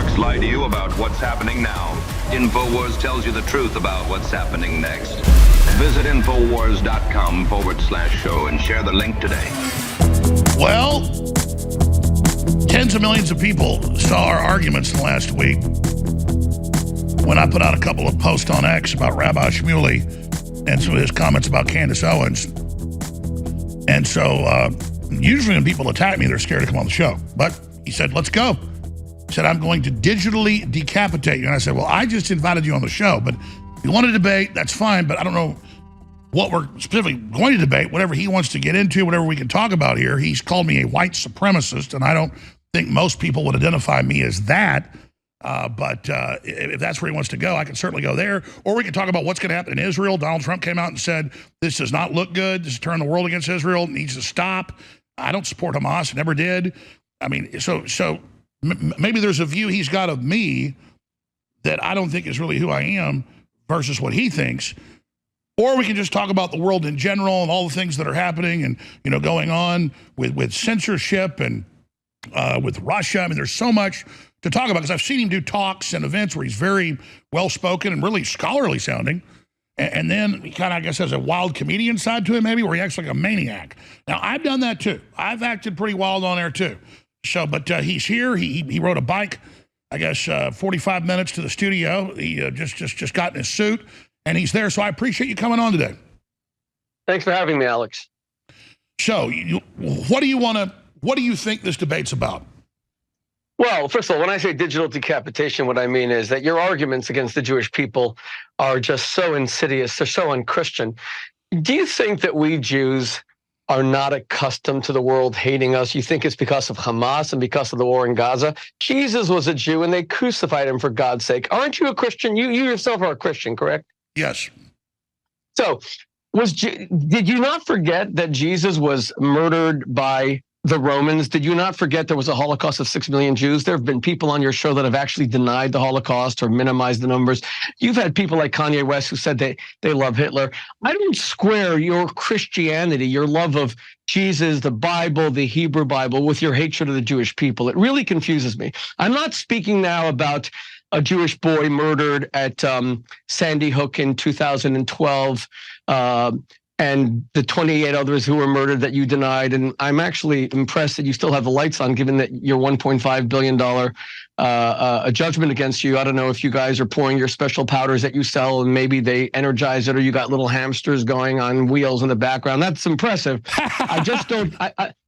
networks lie to you about what's happening now. InfoWars tells you the truth about what's happening next. Visit Infowars.com/show and share the link today. Well, tens of millions of people saw our arguments last week when I put out a couple of posts on X about Rabbi Shmuley and some of his comments about Candace Owens. And so usually when people attack me, they're scared to come on the show. But he said, let's go. He said, I'm going to digitally decapitate you. And I said, well, I just invited you on the show, but if you want to debate, that's fine, but I don't know what we're specifically going to debate, whatever he wants to get into, whatever we can talk about here. He's called me a white supremacist, and I don't think most people would identify me as that. But if that's where he wants to go, I can certainly go there. Or we can talk about what's going to happen in Israel. Donald Trump came out and said, this does not look good. This is turning the world against Israel. It needs to stop. I don't support Hamas. Never did. I mean, so maybe there's a view he's got of me that I don't think is really who I am versus what he thinks. Or we can just talk about the world in general and all the things that are happening and, you know, going on with censorship and with Russia. I mean, there's so much to talk about because I've seen him do talks and events where he's very well-spoken and really scholarly sounding. And then he kind of, I guess, has a wild comedian side to him maybe where he acts like a maniac. Now, I've done that too. I've acted pretty wild on there too. So, but he's here. He rode a bike, I guess, 45 minutes to the studio. He just got in his suit. And he's there, so I appreciate you coming on today. Thanks for having me, Alex. So, what do you think this debate's about? Well, first of all, when I say digital decapitation, what I mean is that your arguments against the Jewish people are just so insidious, they're so unchristian. Do you think that we Jews are not accustomed to the world hating us? You think it's because of Hamas and because of the war in Gaza? Jesus was a Jew and they crucified him for God's sake. Aren't you a Christian? You yourself are a Christian, correct? Yes. So, did you not forget that Jesus was murdered by the Romans? Did you not forget there was a Holocaust of 6 million Jews? There have been people on your show that have actually denied the Holocaust or minimized the numbers. You've had people like Kanye West who said they love Hitler. I don't square your Christianity, your love of Jesus, the Bible, the Hebrew Bible, with your hatred of the Jewish people. It really confuses me. I'm not speaking now about a Jewish boy murdered at Sandy Hook in 2012, and the 28 others who were murdered that you denied. And I'm actually impressed that you still have the lights on, given that your $1.5 billion a judgment against you. I don't know if you guys are pouring your special powders that you sell and maybe they energize it, or you got little hamsters going on wheels in the background. That's impressive.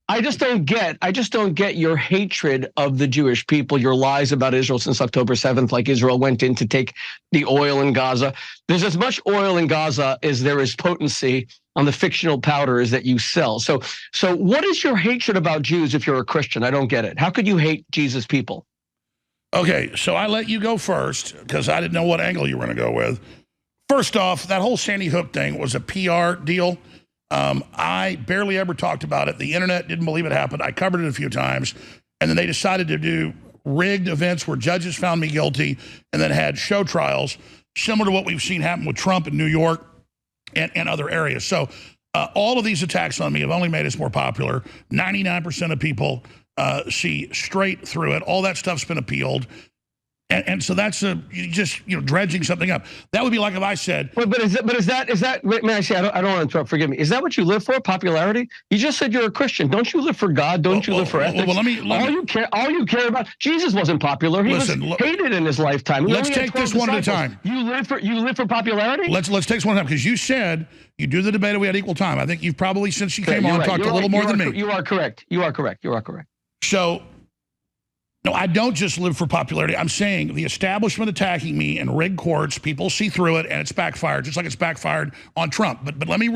I just don't get your hatred of the Jewish people, your lies about Israel since October 7th, like Israel went in to take the oil in Gaza. There's as much oil in Gaza as there is potency on the fictional powders that you sell. So what is your hatred about Jews if you're a Christian? I don't get it. How could you hate Jesus people? Okay, so I let you go first because I didn't know what angle you were going to go with. First off, that whole Sandy Hook thing was a PR deal. I barely ever talked about it. The internet didn't believe it happened. I covered it a few times. And then they decided to do rigged events where judges found me guilty and then had show trials, similar to what we've seen happen with Trump in New York and other areas. So all of these attacks on me have only made us more popular. 99% of people see straight through it. All that stuff's been appealed. And so that's dredging something up. That would be like if I said, but is that? May I say? I don't want to interrupt. Forgive me. Is that what you live for? Popularity? You just said you're a Christian. Don't you live for God? Don't you live for ethics? Well, all you care about. Jesus wasn't popular. He was hated in his lifetime. Let's take this one at a time. You live for popularity. Let's take this one at a time because you said you do the debate and we had equal time. I think you've probably since you came on talked a little more than me. You are correct. You are correct. So. No, I don't just live for popularity. I'm saying the establishment attacking me in rigged courts, people see through it, and it's backfired, just like it's backfired on Trump. But let me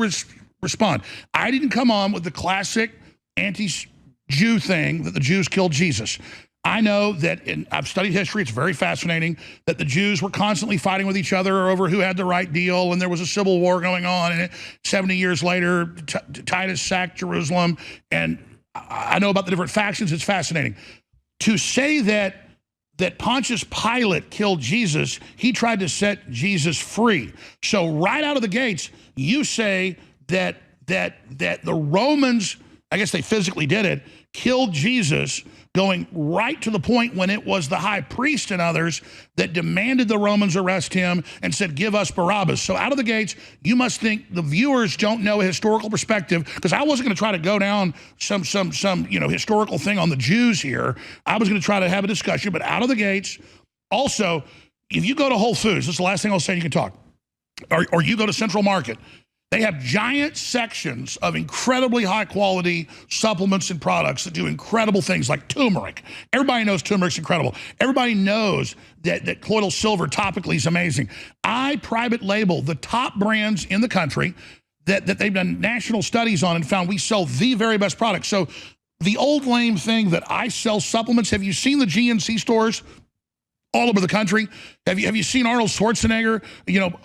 respond. I didn't come on with the classic anti-Jew thing that the Jews killed Jesus. I know that, I've studied history, it's very fascinating, that the Jews were constantly fighting with each other over who had the right deal, and there was a civil war going on, and 70 years later, Titus sacked Jerusalem, and I know about the different factions. It's fascinating. To say that Pontius Pilate killed Jesus, he tried to set Jesus free. So right out of the gates, you say that the Romans I guess they physically did it, killed Jesus, going right to the point when it was the high priest and others that demanded the Romans arrest him and said, give us Barabbas. So out of the gates, you must think the viewers don't know a historical perspective, because I wasn't going to try to go down some historical thing on the Jews here. I was going to try to have a discussion, but out of the gates, also, if you go to Whole Foods, this is the last thing I'll say, you can talk, or you go to Central Market, they have giant sections of incredibly high quality supplements and products that do incredible things like turmeric. Everybody knows turmeric's incredible. Everybody knows that colloidal silver topically is amazing. I private label the top brands in the country that they've done national studies on and found we sell the very best products. So the old lame thing that I sell supplements, have you seen the GNC stores all over the country? Have you seen Arnold Schwarzenegger,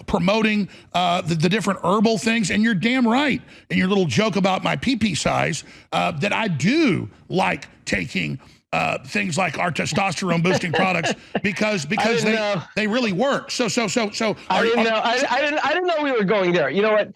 promoting the different herbal things? And you're damn right in your little joke about my pee-pee size that I do like taking things like our testosterone boosting products because they really work. So I didn't know we were going there. You know what?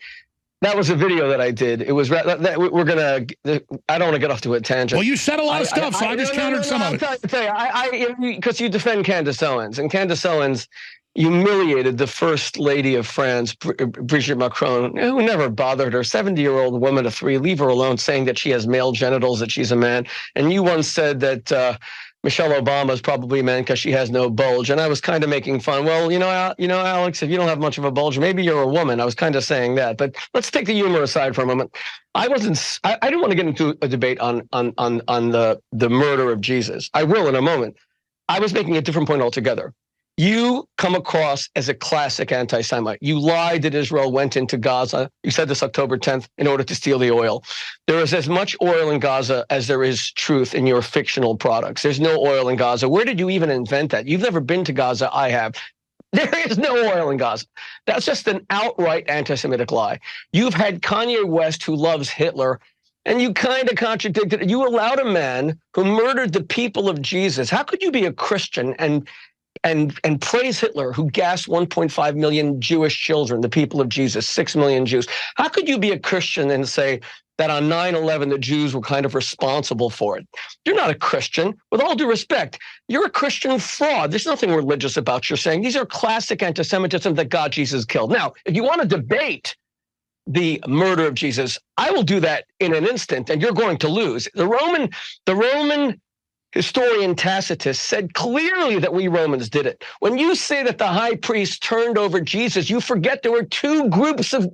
That was a video that I did. It was I don't want to get off to a tangent. Well, you said a lot of stuff, so I just countered some of it. I'll tell you, because you defend Candace Owens, and Candace Owens humiliated the First Lady of France, Brigitte Macron, who never bothered her. 70-year-old woman of 3, leave her alone, saying that she has male genitals, that she's a man. And you once said that Michelle Obama is probably a man because she has no bulge. And I was kind of making fun. Well, Alex, if you don't have much of a bulge, maybe you're a woman. I was kind of saying that. But let's take the humor aside for a moment. I didn't want to get into a debate on the murder of Jesus. I will in a moment. I was making a different point altogether. You come across as a classic anti-Semite. You lied that Israel went into Gaza. You said this October 10th in order to steal the oil. There is as much oil in Gaza as there is truth in your fictional products. There's no oil in Gaza. Where did you even invent that? You've never been to Gaza. I have. There is no oil in Gaza. That's just an outright anti-Semitic lie. You've had Kanye West, who loves Hitler, and you kind of contradicted it. You allowed a man who murdered the people of Jesus. How could you be a Christian and praise Hitler, who gassed 1.5 million Jewish children, the people of Jesus, 6 million Jews? How could you be a Christian and say that on 9/11 the Jews were kind of responsible for it? You're not a Christian. With all due respect, you're a Christian fraud. There's nothing religious about your saying. These are classic anti-Semitism that God, Jesus killed. Now, if you want to debate the murder of Jesus, I will do that in an instant, and you're going to lose. The Roman historian Tacitus said clearly that we Romans did it. When you say that the high priest turned over Jesus, you forget there were two groups of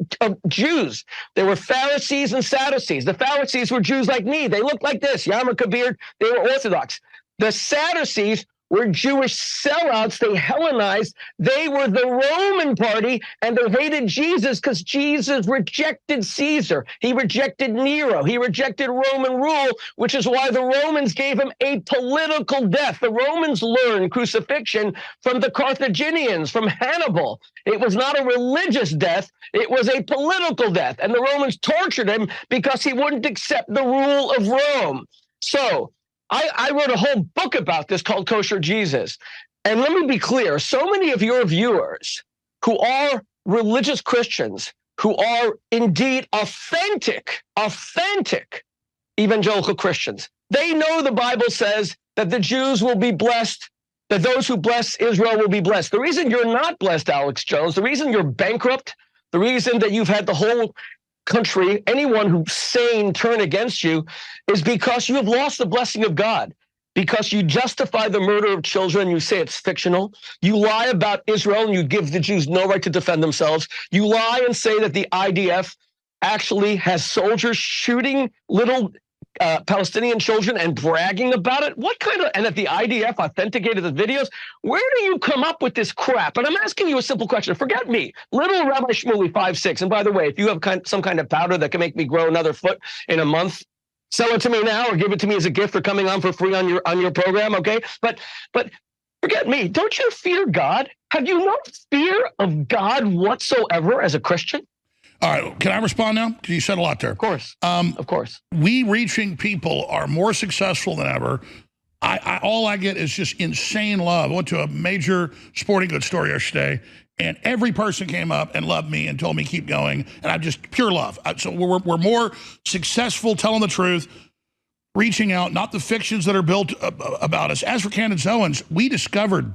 Jews. There were Pharisees and Sadducees. The Pharisees were Jews like me. They looked like this, yarmulke beard. They were Orthodox. The Sadducees were Jewish sellouts. They Hellenized. They were the Roman party, and they hated Jesus because Jesus rejected Caesar. He rejected Nero. He rejected Roman rule, which is why the Romans gave him a political death. The Romans learned crucifixion from the Carthaginians, from Hannibal. It was not a religious death. It was a political death, and the Romans tortured him because he wouldn't accept the rule of Rome. So I wrote a whole book about this called Kosher Jesus. And let me be clear, so many of your viewers who are religious Christians, who are indeed authentic evangelical Christians, they know the Bible says that the Jews will be blessed, that those who bless Israel will be blessed. The reason you're not blessed, Alex Jones, the reason you're bankrupt, the reason that you've had the whole country, anyone who's sane, turn against you, is because you have lost the blessing of God, because you justify the murder of children. You say it's fictional. You lie about Israel and you give the Jews no right to defend themselves. You lie and say that the IDF actually has soldiers shooting little Palestinian children and bragging about it. And that the IDF authenticated the videos? Where do you come up with this crap? And I'm asking you a simple question. Forget me. Little Rabbi Shmuley 5'6". And by the way, if you have some kind of powder that can make me grow another foot in a month, sell it to me now or give it to me as a gift for coming on for free on your program, okay? But forget me. Don't you fear God? Have you no fear of God whatsoever as a Christian? All right, can I respond now? Because you said a lot there. Of course, of course. We reaching people are more successful than ever. All I get is just insane love. I went to a major sporting goods store yesterday, And every person came up and loved me and told me keep going. And I'm just pure love. So we're more successful telling the truth, reaching out, not the fictions that are built about us. As for Candace Owens, we discovered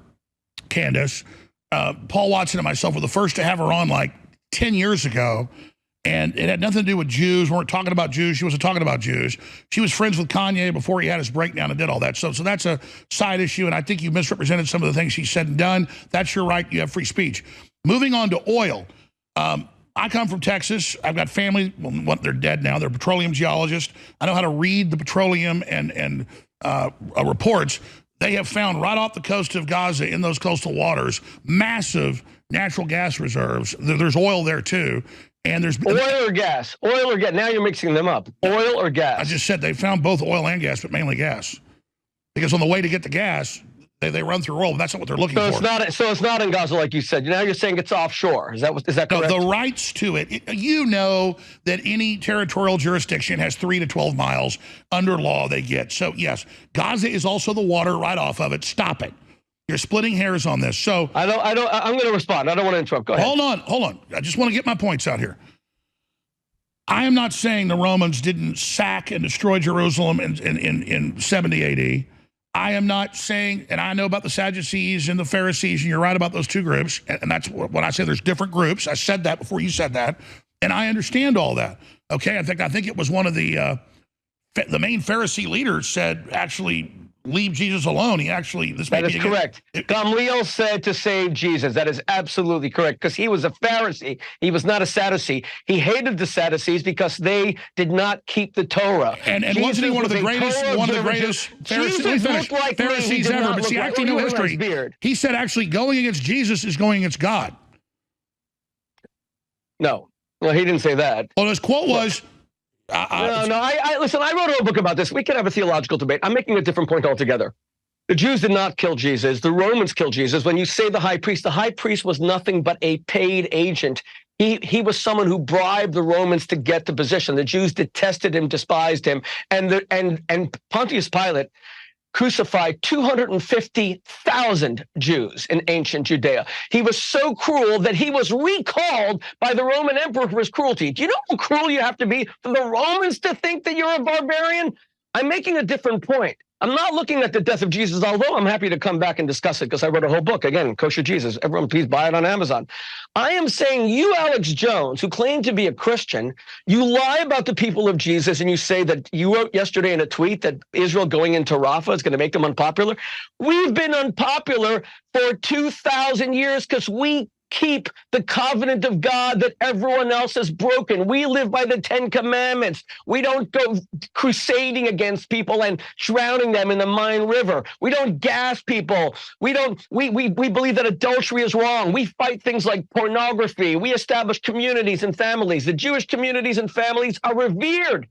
Candace. Paul Watson and myself were the first to have her on like 10 years ago. And it had nothing to do with Jews. We weren't talking about Jews. She wasn't talking about Jews. She was friends with Kanye before he had his breakdown and did all that. So that's a side issue, and I think you misrepresented some of the things she said and done. That's your right. You have free speech. Moving on to oil. I come from Texas. I've got family. Well, they're dead now. They're petroleum geologists. I know how to read the petroleum and reports. They have found right off the coast of Gaza in those coastal waters massive natural gas reserves. There's oil there, too. And there's oil or gas. Now you're mixing them up. Oil or gas. I just said they found both oil and gas, but mainly gas, because on the way to get the gas, they run through oil. But that's not what they're looking for. So it's not in Gaza, like you said. Now you're saying it's offshore. Is that correct? No, the rights to it. You know that any territorial jurisdiction has 3 to 12 miles under law they get. So yes, Gaza is also the water right off of it. Stop it. You're splitting hairs on this. So I'm going to respond. I don't want to interrupt. Go ahead. Hold on. I just want to get my points out here. I am not saying the Romans didn't sack and destroy Jerusalem in 70 AD. I am not saying, and I know about the Sadducees and the Pharisees, and you're right about those two groups. And that's when I say there's different groups. I said that before you said that. And I understand all that. Okay. In fact, I think it was one of the main Pharisee leaders said, actually, leave Jesus alone. That is correct. Gamliel said to save Jesus. That is absolutely correct, because he was a Pharisee. He was not a Sadducee. He hated the Sadducees because they did not keep the Torah. And wasn't he one of the greatest Pharisees ever? But see, I actually know history. He said actually going against Jesus is going against God. No, he didn't say that. Well, his quote was... Listen, I wrote a book about this. We can have a theological debate. I'm making a different point altogether. The Jews did not kill Jesus. The Romans killed Jesus. When you say the high priest was nothing but a paid agent. He was someone who bribed the Romans to get the position. The Jews detested him, despised him. And Pontius Pilate crucified 250,000 Jews in ancient Judea. He was so cruel that he was recalled by the Roman emperor for his cruelty. Do you know how cruel you have to be for the Romans to think that you're a barbarian? I'm making a different point. I'm not looking at the death of Jesus, although I'm happy to come back and discuss it because I wrote a whole book, again, Kosher Jesus. Everyone, please buy it on Amazon. I am saying you, Alex Jones, who claim to be a Christian, you lie about the people of Jesus and you say that you wrote yesterday in a tweet that Israel going into Rafah is going to make them unpopular. We've been unpopular for 2,000 years because we keep the covenant of God that everyone else has broken. We live by the 10 commandments. We don't go crusading against people and drowning them in the Main River. We don't gas people. We believe that adultery is wrong. We fight things like pornography. We establish communities and families. The Jewish communities and families are revered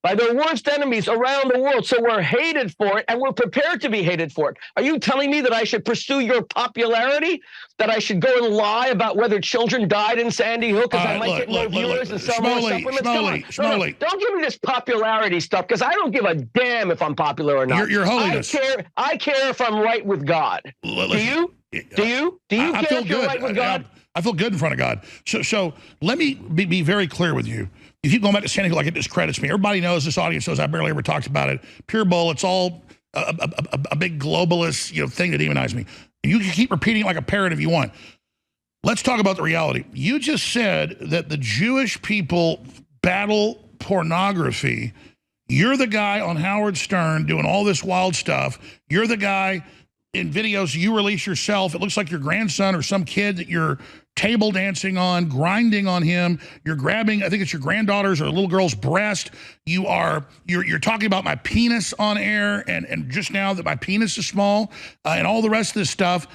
by their worst enemies around the world. So we're hated for it, and we're prepared to be hated for it. Are you telling me that I should pursue your popularity? That I should go and lie about whether children died in Sandy Hook because I might get more viewers and sell more supplements? Shmuley. Don't give me this popularity stuff, because I don't give a damn if I'm popular or not. Your Holiness. I care if I'm right with God. Do you? Do you care if you're right with God? I feel good in front of God. So let me be very clear with you. You keep going back to Sandy Hook like it discredits me. Everybody knows, this audience knows, I barely ever talked about it. Pure bull. It's all a big globalist thing to demonize me. You can keep repeating it like a parrot if you want. Let's talk about the reality. You just said that the Jewish people battle pornography. You're the guy on Howard Stern doing all this wild stuff. You're the guy in videos you release yourself. It looks like your grandson or some kid that you're table dancing on, grinding on him. You're grabbing, I think it's your granddaughter's or a little girl's breast. You're talking about my penis on air and just now that my penis is small and all the rest of this stuff.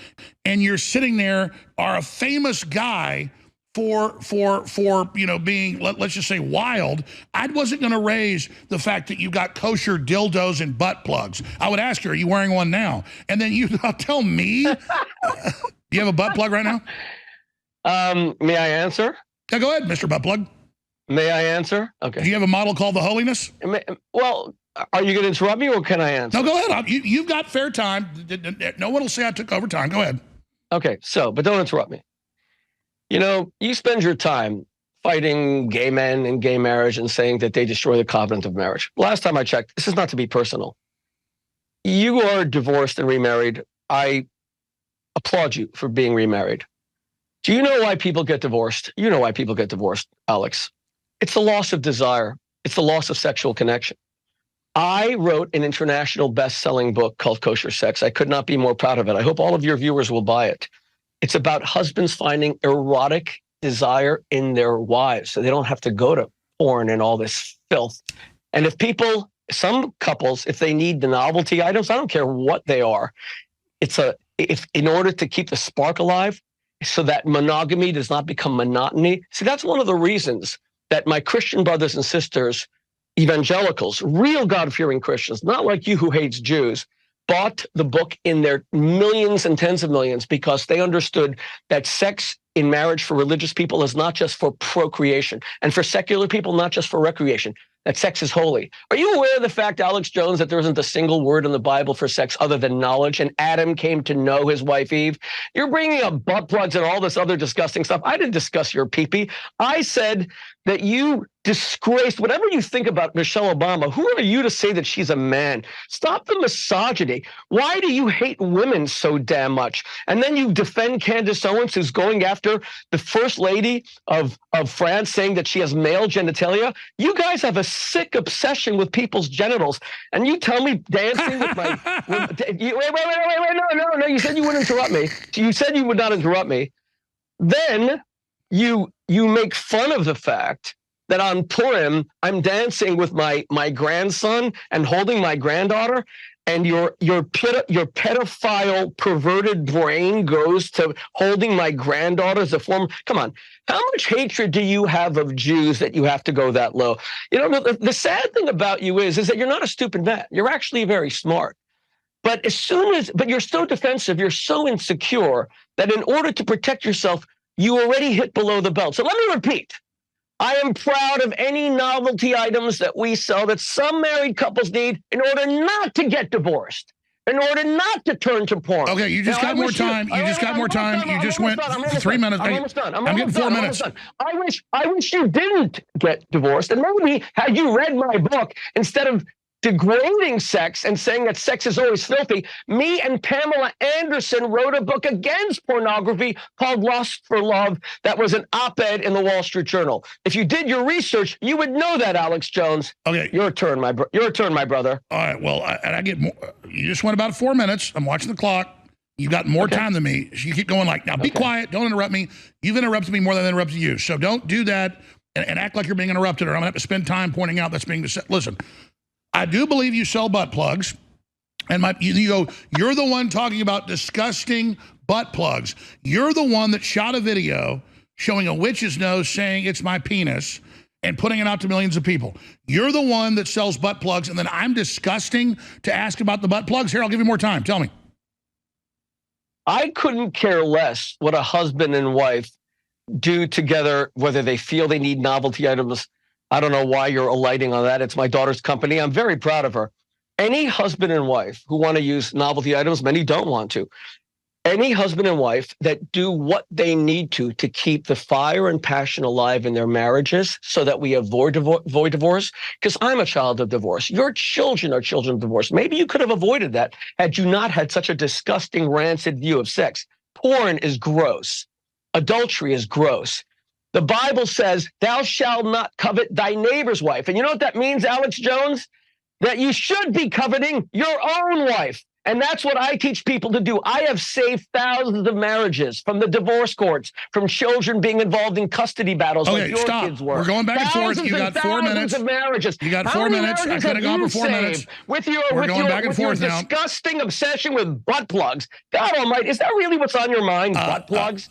And you're sitting there, are a famous guy for being, let's just say, wild. I wasn't going to raise the fact that you got kosher dildos and butt plugs. I would ask you, are you wearing one now? And then you tell me, do you have a butt plug right now? May I answer? Yeah, go ahead, Mr. Buttplug. May I answer? Okay. Do you have a model called the Holiness? Well, are you going to interrupt me or can I answer? No, go ahead. You've got fair time. No one will say I took over time. Go ahead. Okay, so, but don't interrupt me. You know, you spend your time fighting gay men and gay marriage and saying that they destroy the covenant of marriage. Last time I checked, this is not to be personal. You are divorced and remarried. I applaud you for being remarried. Do you know why people get divorced? You know why people get divorced, Alex. It's the loss of desire. It's the loss of sexual connection. I wrote an international best-selling book called Kosher Sex. I could not be more proud of it. I hope all of your viewers will buy it. It's about husbands finding erotic desire in their wives so they don't have to go to porn and all this filth. And if people, some couples, if they need the novelty items, I don't care what they are, if in order to keep the spark alive so that monogamy does not become monotony. See, that's one of the reasons that my Christian brothers and sisters, evangelicals, real God-fearing Christians, not like you who hates Jews, bought the book in their millions and tens of millions because they understood that sex in marriage for religious people is not just for procreation, and for secular people, not just for recreation, that sex is holy. Are you aware of the fact, Alex Jones, that there isn't a single word in the Bible for sex other than knowledge, and Adam came to know his wife Eve? You're bringing up butt plugs and all this other disgusting stuff. I didn't discuss your pee-pee. I said that you disgraced, whatever you think about Michelle Obama, who are you to say that she's a man? Stop the misogyny. Why do you hate women so damn much? And then you defend Candace Owens, who's going after the first lady of France, saying that she has male genitalia. You guys have a sick obsession with people's genitals. And you tell me dancing with my... wait, no, you said you wouldn't interrupt me. You said you would not interrupt me. Then you make fun of the fact that on Purim, I'm dancing with my grandson and holding my granddaughter, and your pedophile, perverted brain goes to holding my granddaughter as a form. Come on, how much hatred do you have of Jews that you have to go that low? You know, the sad thing about you is that you're not a stupid man. You're actually very smart. But but you're so defensive, you're so insecure that in order to protect yourself, you already hit below the belt. So let me repeat. I am proud of any novelty items that we sell that some married couples need in order not to get divorced, in order not to turn to porn. Okay, you just got more time. You just got more time. You just went 3 minutes. I'm almost done. I'm getting 4 minutes. I wish you didn't get divorced. And maybe had you read my book, instead of degrading sex and saying that sex is always filthy, me and Pamela Anderson wrote a book against pornography called Lust for Love that was an op-ed in the Wall Street Journal. If you did your research, you would know that, Alex Jones. Okay. Your turn, my brother. All right, well, I get more. You just went about 4 minutes. I'm watching the clock. You got more time than me. So you keep going like, now be quiet, don't interrupt me. You've interrupted me more than I interrupted you. So don't do that and act like you're being interrupted, or I'm gonna have to spend time pointing out that's being said. Listen, I do believe you sell butt plugs, and you go, you're the one talking about disgusting butt plugs. You're the one that shot a video showing a witch's nose saying it's my penis and putting it out to millions of people. You're the one that sells butt plugs, and then I'm disgusting to ask about the butt plugs? Here, I'll give you more time. Tell me. I couldn't care less what a husband and wife do together, whether they feel they need novelty items. I don't know why you're alighting on that. It's my daughter's company. I'm very proud of her. Any husband and wife who want to use novelty items, many don't want to. Any husband and wife that do what they need to keep the fire and passion alive in their marriages so that we avoid divorce, because I'm a child of divorce. Your children are children of divorce. Maybe you could have avoided that had you not had such a disgusting, rancid view of sex. Porn is gross. Adultery is gross. The Bible says, thou shalt not covet thy neighbor's wife. And you know what that means, Alex Jones? That you should be coveting your own wife. And that's what I teach people to do. I have saved thousands of marriages from the divorce courts, from children being involved in custody battles like your kids were. We're going back and forth. You got 4 minutes. Of marriages. You got 4 minutes. I could have gone for 4 minutes. We're going back and forth now. Disgusting obsession with butt plugs. God almighty, is that really what's on your mind, butt plugs?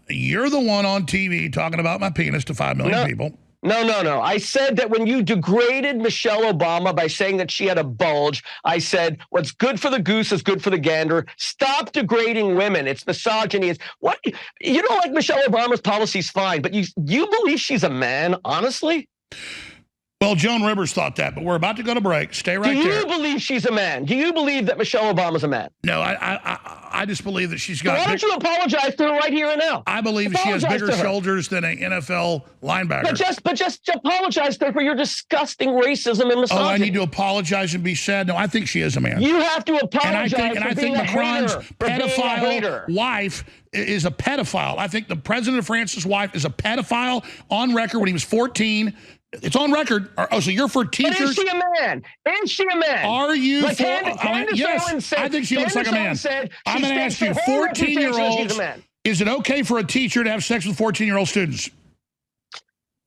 You're the one on TV talking about my penis to 5 million people. No. I said that when you degraded Michelle Obama by saying that she had a bulge, I said, what's good for the goose is good for the gander. Stop degrading women. It's misogyny. It's what you don't like Michelle Obama's policy's fine, but you believe she's a man, honestly? Well, Joan Rivers thought that, but we're about to go to break. Stay right there. Do you believe she's a man? Do you believe that Michelle Obama's a man? No, I I just believe that she's So got. why don't you apologize to her right here and now? I believe she has bigger shoulders than an NFL linebacker. But just apologize to her for your disgusting racism and misogyny. Oh, I need to apologize and be sad? No, I think she is a man. You have to apologize and I think Macron's pedophile wife is a pedophile. I think the president of France's wife is a pedophile on record when he was 14. It's on record. Oh, so you're for teachers? But is she a man? Is she a man? Are you like for? Candace Yes, Owens said, I think she looks like a man. I'm going to ask you, 14-year-olds, is it okay for a teacher to have sex with 14-year-old students?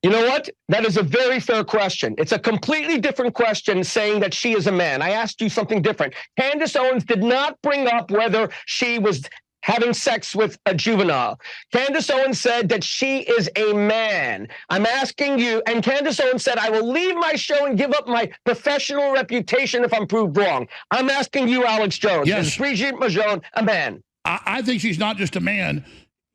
You know what? That is a very fair question. It's a completely different question saying that she is a man. I asked you something different. Candace Owens did not bring up whether she was having sex with a juvenile. Candace Owens said that she is a man. I'm asking you, and Candace Owens said, I will leave my show and give up my professional reputation if I'm proved wrong. I'm asking you, Alex Jones, is Brigitte Macron a man? I think she's not just a man.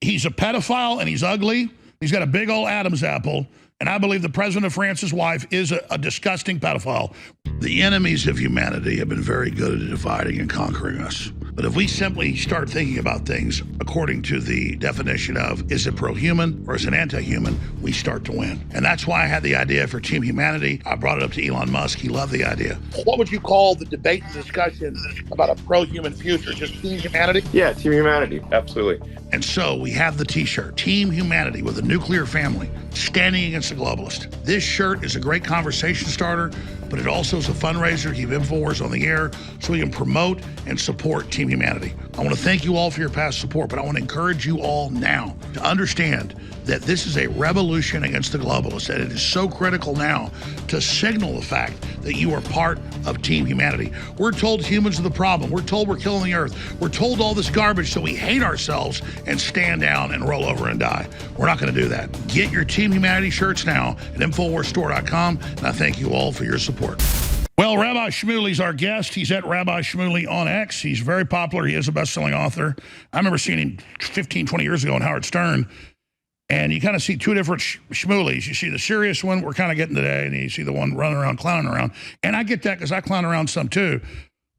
He's a pedophile and he's ugly. He's got a big old Adam's apple. And I believe the president of France's wife is a disgusting pedophile. The enemies of humanity have been very good at dividing and conquering us. But if we simply start thinking about things according to the definition of, is it pro-human or is it anti-human, we start to win. And that's why I had the idea for Team Humanity. I brought it up to Elon Musk. He loved the idea. What would you call the debate and discussion about a pro-human future? Just Team Humanity? Yeah, Team Humanity. Absolutely. And so we have the t-shirt, Team Humanity with a nuclear family, standing against the globalist. This shirt is a great conversation starter, but it also is a fundraiser to keep InfoWars on the air so we can promote and support Team Humanity. I want to thank you all for your past support, but I want to encourage you all now to understand that this is a revolution against the globalists, and it is so critical now to signal the fact that you are part of Team Humanity. We're told humans are the problem. We're told we're killing the earth. We're told all this garbage, so we hate ourselves and stand down and roll over and die. We're not going to do that. Get your Team Humanity shirts now at InfoWarsStore.com, and I thank you all for your support. Well, Rabbi Shmuley's our guest. He's at Rabbi Shmuley on X. He's very popular. He is a best-selling author. I remember seeing him 15, 20 years ago on Howard Stern. And you kind of see two different Shmuleys. You see the serious one we're kind of getting today, and you see the one running around, clowning around. And I get that because I clown around some too.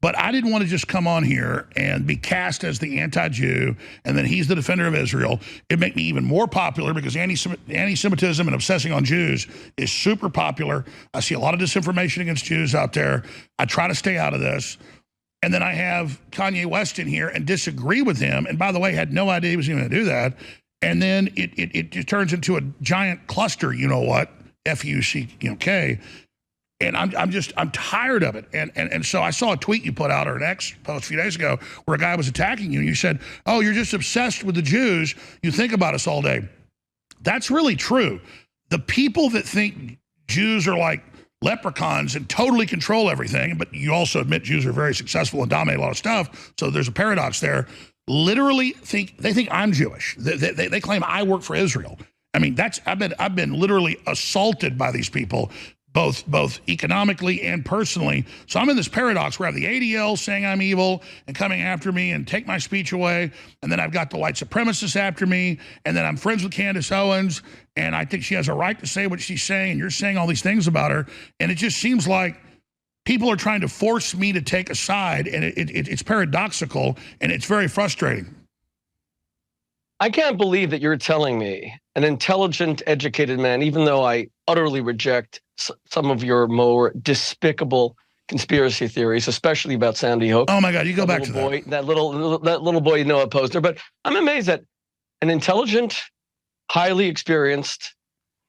But I didn't want to just come on here and be cast as the anti-Jew, and then he's the defender of Israel. It'd make me even more popular because anti-Semitism and obsessing on Jews is super popular. I see a lot of disinformation against Jews out there. I try to stay out of this. And then I have Kanye West in here and disagree with him. And by the way, had no idea he was even going to do that. And then it turns into a giant cluster, you know what, F-U-C-K. And I'm tired of it. And so I saw a tweet you put out or an X post a few days ago where a guy was attacking you. And you said, oh, you're just obsessed with the Jews. You think about us all day. That's really true. The people that think Jews are like leprechauns and totally control everything, but you also admit Jews are very successful and dominate a lot of stuff. So there's a paradox there. Literally think I'm Jewish. They claim I work for Israel. I mean, I've been literally assaulted by these people, both economically and personally. So I'm in this paradox where I have the ADL saying I'm evil and coming after me and take my speech away, and then I've got the white supremacists after me, and then I'm friends with Candace Owens, and I think she has a right to say what she's saying, and you're saying all these things about her, and it just seems like people are trying to force me to take a side, and it's paradoxical, and it's very frustrating. I can't believe that you're telling me, an intelligent, educated man, even though I utterly reject some of your more despicable conspiracy theories, especially about Sandy Hook. Oh my God, you go back to that. That little boy Noah opposed her. But I'm amazed that an intelligent, highly experienced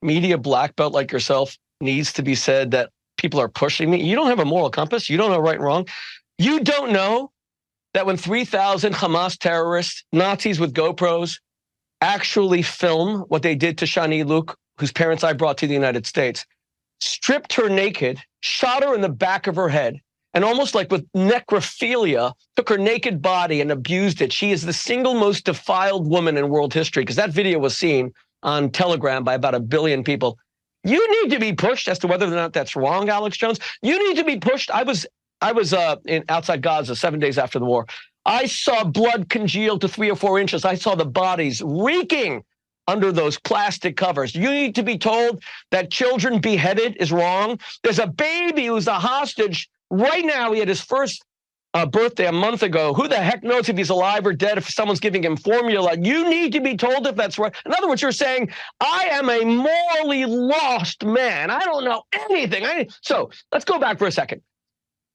media black belt like yourself needs to be said that people are pushing me. You don't have a moral compass. You don't know right and wrong. You don't know that when 3,000 Hamas terrorists, Nazis with GoPros, actually film what they did to Shani Luke, whose parents I brought to the United States, stripped her naked, shot her in the back of her head, and almost like with necrophilia, took her naked body and abused it. She is the single most defiled woman in world history, because that video was seen on Telegram by about 1 billion people. You need to be pushed as to whether or not that's wrong, Alex Jones. You need to be pushed. I was outside Gaza 7 days after the war. I saw blood congealed to 3 or 4 inches. I saw the bodies reeking under those plastic covers. You need to be told that children beheaded is wrong. There's a baby who's a hostage right now. He had his first birthday a month ago. Who the heck knows if he's alive or dead, if someone's giving him formula? You need to be told if that's right. In other words, you're saying, I am a morally lost man. I don't know anything. So let's go back for a second.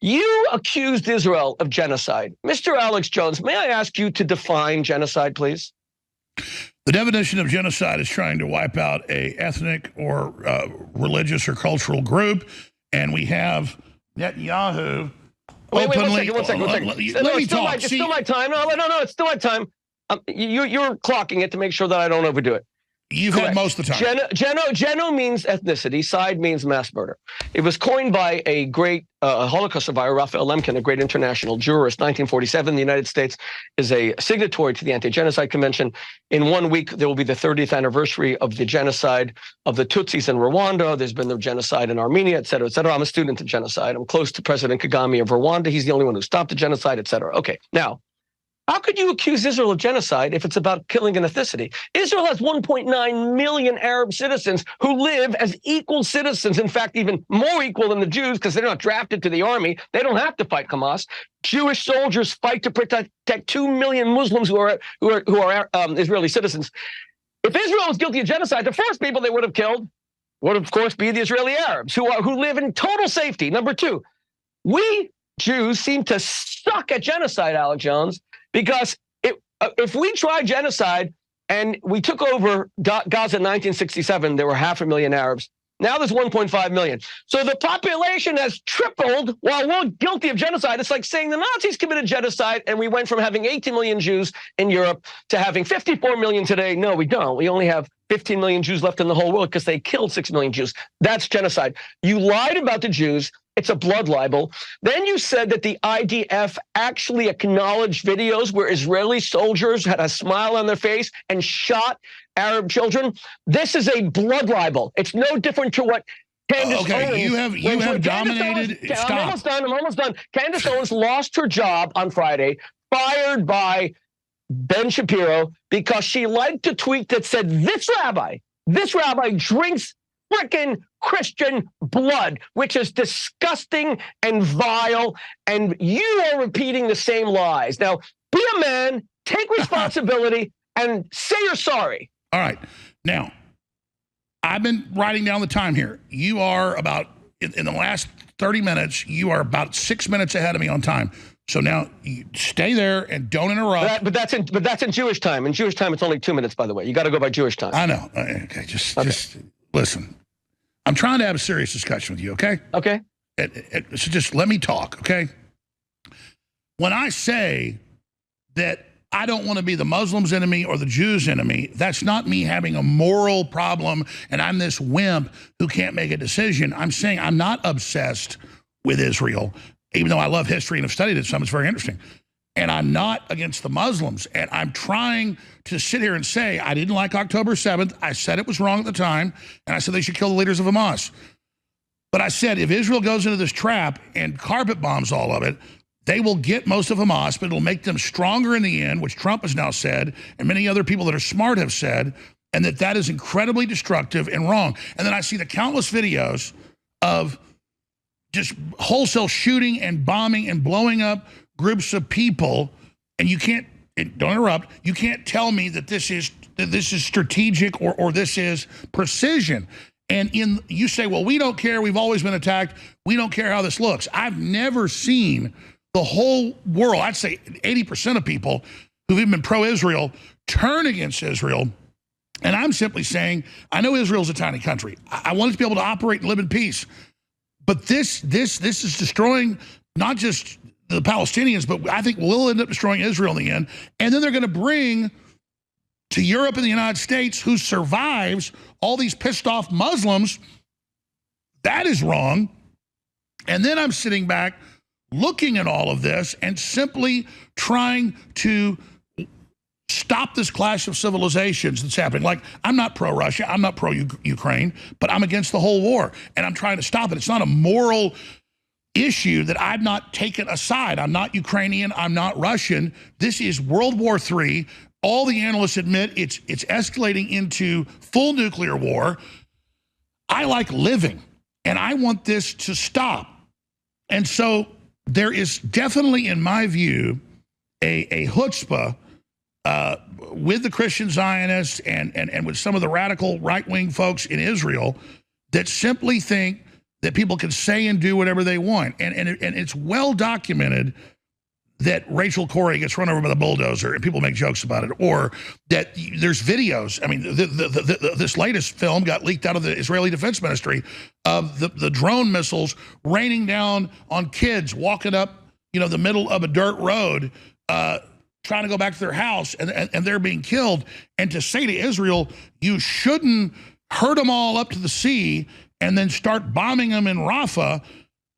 You accused Israel of genocide. Mr. Alex Jones, may I ask you to define genocide, please? The definition of genocide is trying to wipe out a ethnic or religious or cultural group, and we have Netanyahu openly. One second. Let me talk. It's still my time. No, it's still my time. You're clocking it to make sure that I don't overdo it. You've had most of the time. Geno means ethnicity. Side means mass murder. It was coined by a great Holocaust survivor, Raphael Lemkin, a great international jurist. 1947, the United States is a signatory to the Anti-Genocide Convention. In 1 week, there will be the 30th anniversary of the genocide of the Tutsis in Rwanda. There's been the genocide in Armenia, et cetera, et cetera. I'm a student of genocide. I'm close to President Kagame of Rwanda. He's the only one who stopped the genocide, et cetera. Okay, now, how could you accuse Israel of genocide if it's about killing an ethnicity? Israel has 1.9 million Arab citizens who live as equal citizens. In fact, even more equal than the Jews because they're not drafted to the army. They don't have to fight Hamas. Jewish soldiers fight to protect 2 million Muslims who are Israeli citizens. If Israel was guilty of genocide, the first people they would have killed would, of course, be the Israeli Arabs who live in total safety. Number two, we Jews seem to suck at genocide, Alex Jones. Because if we tried genocide and we took over Gaza in 1967, there were 500,000 Arabs. Now there's 1.5 million. So the population has tripled while we're guilty of genocide. It's like saying the Nazis committed genocide and we went from having 18 million Jews in Europe to having 54 million today. No, we don't. We only have 15 million Jews left in the whole world because they killed 6 million Jews. That's genocide. You lied about the Jews. It's a blood libel. Then you said that the IDF actually acknowledged videos where Israeli soldiers had a smile on their face and shot Arab children. This is a blood libel. It's no different to what Candace Owens. You have dominated. I'm almost done. Candace Owens lost her job on Friday, fired by Ben Shapiro because she liked a tweet that said, this rabbi drinks frickin' Christian blood, which is disgusting and vile, and you are repeating the same lies. Now, be a man, take responsibility, and say you're sorry. All right. Now, I've been writing down the time here. You are about, in the last 30 minutes, you are about 6 minutes ahead of me on time. So now you stay there and don't interrupt. But that's in Jewish time. In Jewish time, it's only 2 minutes, by the way. You got to go by Jewish time. I know. Okay, just listen. I'm trying to have a serious discussion with you, okay? Okay. So just let me talk, okay? When I say that I don't want to be the Muslims' enemy or the Jews' enemy, that's not me having a moral problem and I'm this wimp who can't make a decision. I'm saying I'm not obsessed with Israel, even though I love history and have studied it some. It's very interesting. And I'm not against the Muslims. And I'm trying to sit here and say, I didn't like October 7th. I said it was wrong at the time. And I said they should kill the leaders of Hamas. But I said, if Israel goes into this trap and carpet bombs all of it, they will get most of Hamas, but it'll make them stronger in the end, which Trump has now said, and many other people that are smart have said, and that is incredibly destructive and wrong. And then I see the countless videos of just wholesale shooting and bombing and blowing up groups of people, and you can't, don't interrupt, you can't tell me that this is strategic or this is precision. And you say, well, we don't care, we've always been attacked, we don't care how this looks. I've never seen the whole world, I'd say 80% of people who've even been pro-Israel turn against Israel. And I'm simply saying, I know Israel's a tiny country. I want it to be able to operate and live in peace. But this is destroying not just the Palestinians, but I think we'll end up destroying Israel in the end. And then they're going to bring to Europe and the United States, who survives all these pissed off Muslims. That is wrong. And then I'm sitting back looking at all of this and simply trying to stop this clash of civilizations that's happening. Like, I'm not pro-Russia, I'm not pro-Ukraine, but I'm against the whole war, and I'm trying to stop it. It's not a moral issue that I've not taken aside. I'm not Ukrainian, I'm not Russian. This is World War III. All the analysts admit it's escalating into full nuclear war. I like living, and I want this to stop. And so there is definitely, in my view, a chutzpah with the Christian Zionists and with some of the radical right-wing folks in Israel that simply think that people can say and do whatever they want. And it's well documented that Rachel Corrie gets run over by the bulldozer and people make jokes about it, or that there's videos. I mean, this latest film got leaked out of the Israeli Defense Ministry of the drone missiles raining down on kids walking up, the middle of a dirt road, trying to go back to their house, and they're being killed. And to say to Israel, you shouldn't herd them all up to the sea and then start bombing them in Rafah,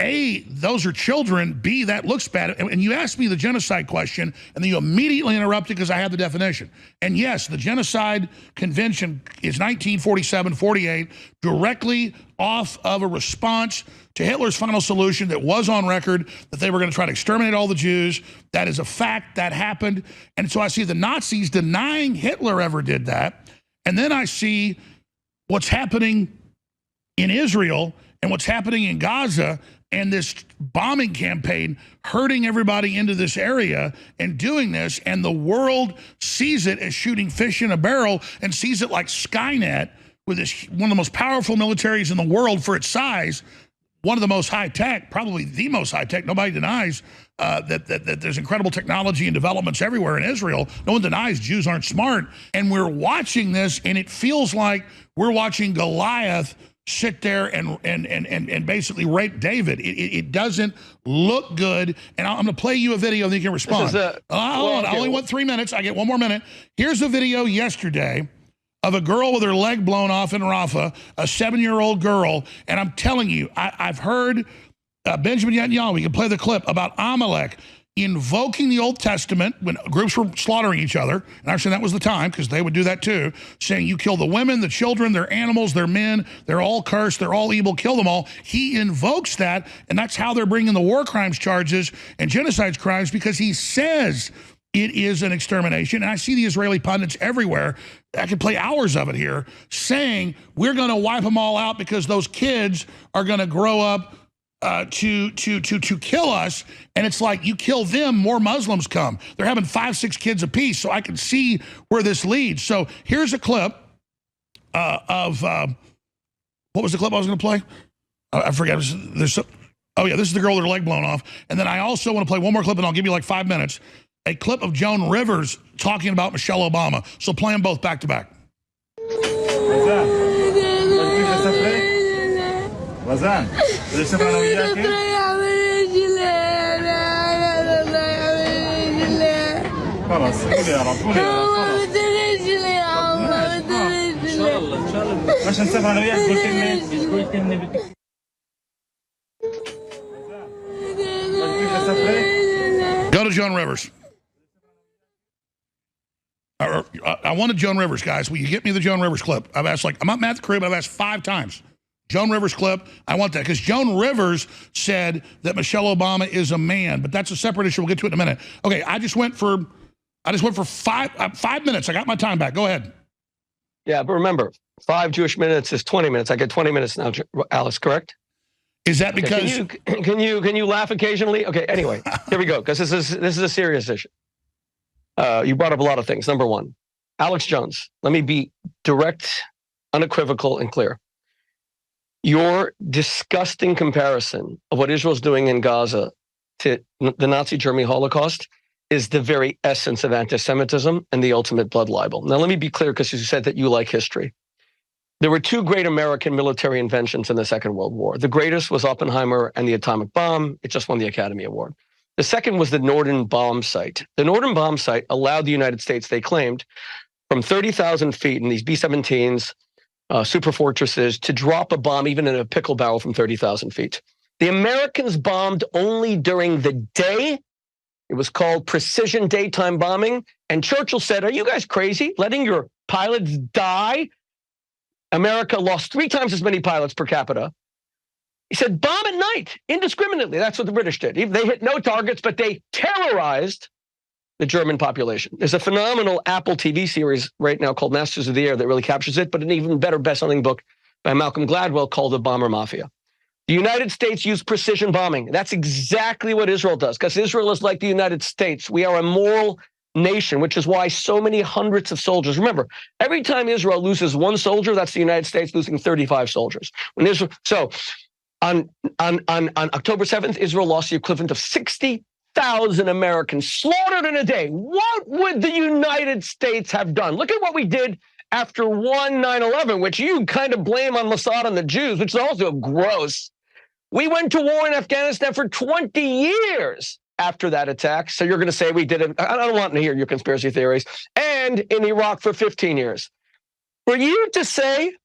A, those are children, B, that looks bad. And you asked me the genocide question, and then you immediately interrupted because I had the definition. And yes, the Genocide Convention is 1947-48, directly off of a response to Hitler's final solution that was on record, that they were going to try to exterminate all the Jews. That is a fact. That happened. And so I see the Nazis denying Hitler ever did that. And then I see what's happening in Israel and what's happening in Gaza, and this bombing campaign herding everybody into this area and doing this, and the world sees it as shooting fish in a barrel and sees it like Skynet, with this one of the most powerful militaries in the world for its size, one of the most high-tech, probably the most high-tech. Nobody denies that there's incredible technology and developments everywhere in Israel. No one denies Jews aren't smart. And we're watching this, and it feels like we're watching Goliath sit there and basically rape David. It doesn't look good. And I'm going to play you a video and you can respond. I only want 3 minutes. I get 1 more minute. Here's a video yesterday of a girl with her leg blown off in Rafah, a 7-year-old girl. And I'm telling you, I've heard Benjamin Netanyahu, we can play the clip, about Amalek invoking the Old Testament when groups were slaughtering each other, and I understand that was the time because they would do that too, saying you kill the women, the children, their animals, their men, they're all cursed, they're all evil, kill them all. He invokes that, and that's how they're bringing the war crimes charges and genocide crimes, because he says it is an extermination. And I see the Israeli pundits everywhere, I could play hours of it here, saying we're going to wipe them all out because those kids are going to grow up to kill us. And it's like, you kill them, more Muslims come. They're having 5, 6 kids apiece. So I can see where this leads. So here's a clip of what was the clip I was going to play? I forget. Oh yeah, this is the girl with her leg blown off. And then I also want to play one more clip, and I'll give you like 5 minutes. A clip of Joan Rivers talking about Michelle Obama. So play them both back to back. وزان بدي اسافر انا وياك خلاص قول يا رب قول يا رب ان شاء الله عشان نسافر انا وياك قلت لي بدك Go to Joan Rivers. I wanted Joan Rivers, guys. Will you get me the Joan Rivers clip? I've asked, I'm not Matt the Crib, I've asked 5 times. Joan Rivers clip, I want that, because Joan Rivers said that Michelle Obama is a man, but that's a separate issue. We'll get to it in a minute. Okay, I just went for 5 minutes. I got my time back. Go ahead. Yeah, but remember, 5 Jewish minutes is 20 minutes. I get 20 minutes now, Alice, correct? Is that because can you laugh occasionally? Okay, anyway, here we go, because this is a serious issue. You brought up a lot of things. Number 1, Alex Jones. Let me be direct, unequivocal, and clear. Your disgusting comparison of what Israel's doing in Gaza to the Nazi Germany Holocaust is the very essence of anti-Semitism and the ultimate blood libel. Now, let me be clear, because you said that you like history. There were 2 great American military inventions in the Second World War. The greatest was Oppenheimer and the atomic bomb. It just won the Academy Award. The second was the Norden bomb sight. The Norden bomb sight allowed the United States, they claimed, from 30,000 feet in these B-17s, super fortresses, to drop a bomb even in a pickle barrel from 30,000 feet. The Americans bombed only during the day. It was called precision daytime bombing. And Churchill said, are you guys crazy? Letting your pilots die? America lost 3 times as many pilots per capita. He said, bomb at night, indiscriminately. That's what the British did. They hit no targets, but they terrorized the German population. There's a phenomenal Apple TV series right now called Masters of the Air that really captures it, but an even better best-selling book by Malcolm Gladwell called The Bomber Mafia. The United States used precision bombing. That's exactly what Israel does, because Israel is like the United States. We are a moral nation, which is why so many hundreds of soldiers. Remember, every time Israel loses one soldier, that's the United States losing 35 soldiers. When Israel, so on October 7th, Israel lost the equivalent of 60,000 Americans slaughtered in a day. What would the United States have done? Look at what we did after 9/11, which you kind of blame on Mossad and the Jews, which is also gross. We went to war in Afghanistan for 20 years after that attack. So you're going to say we did it. I don't want to hear your conspiracy theories. And in Iraq for 15 years. For you to say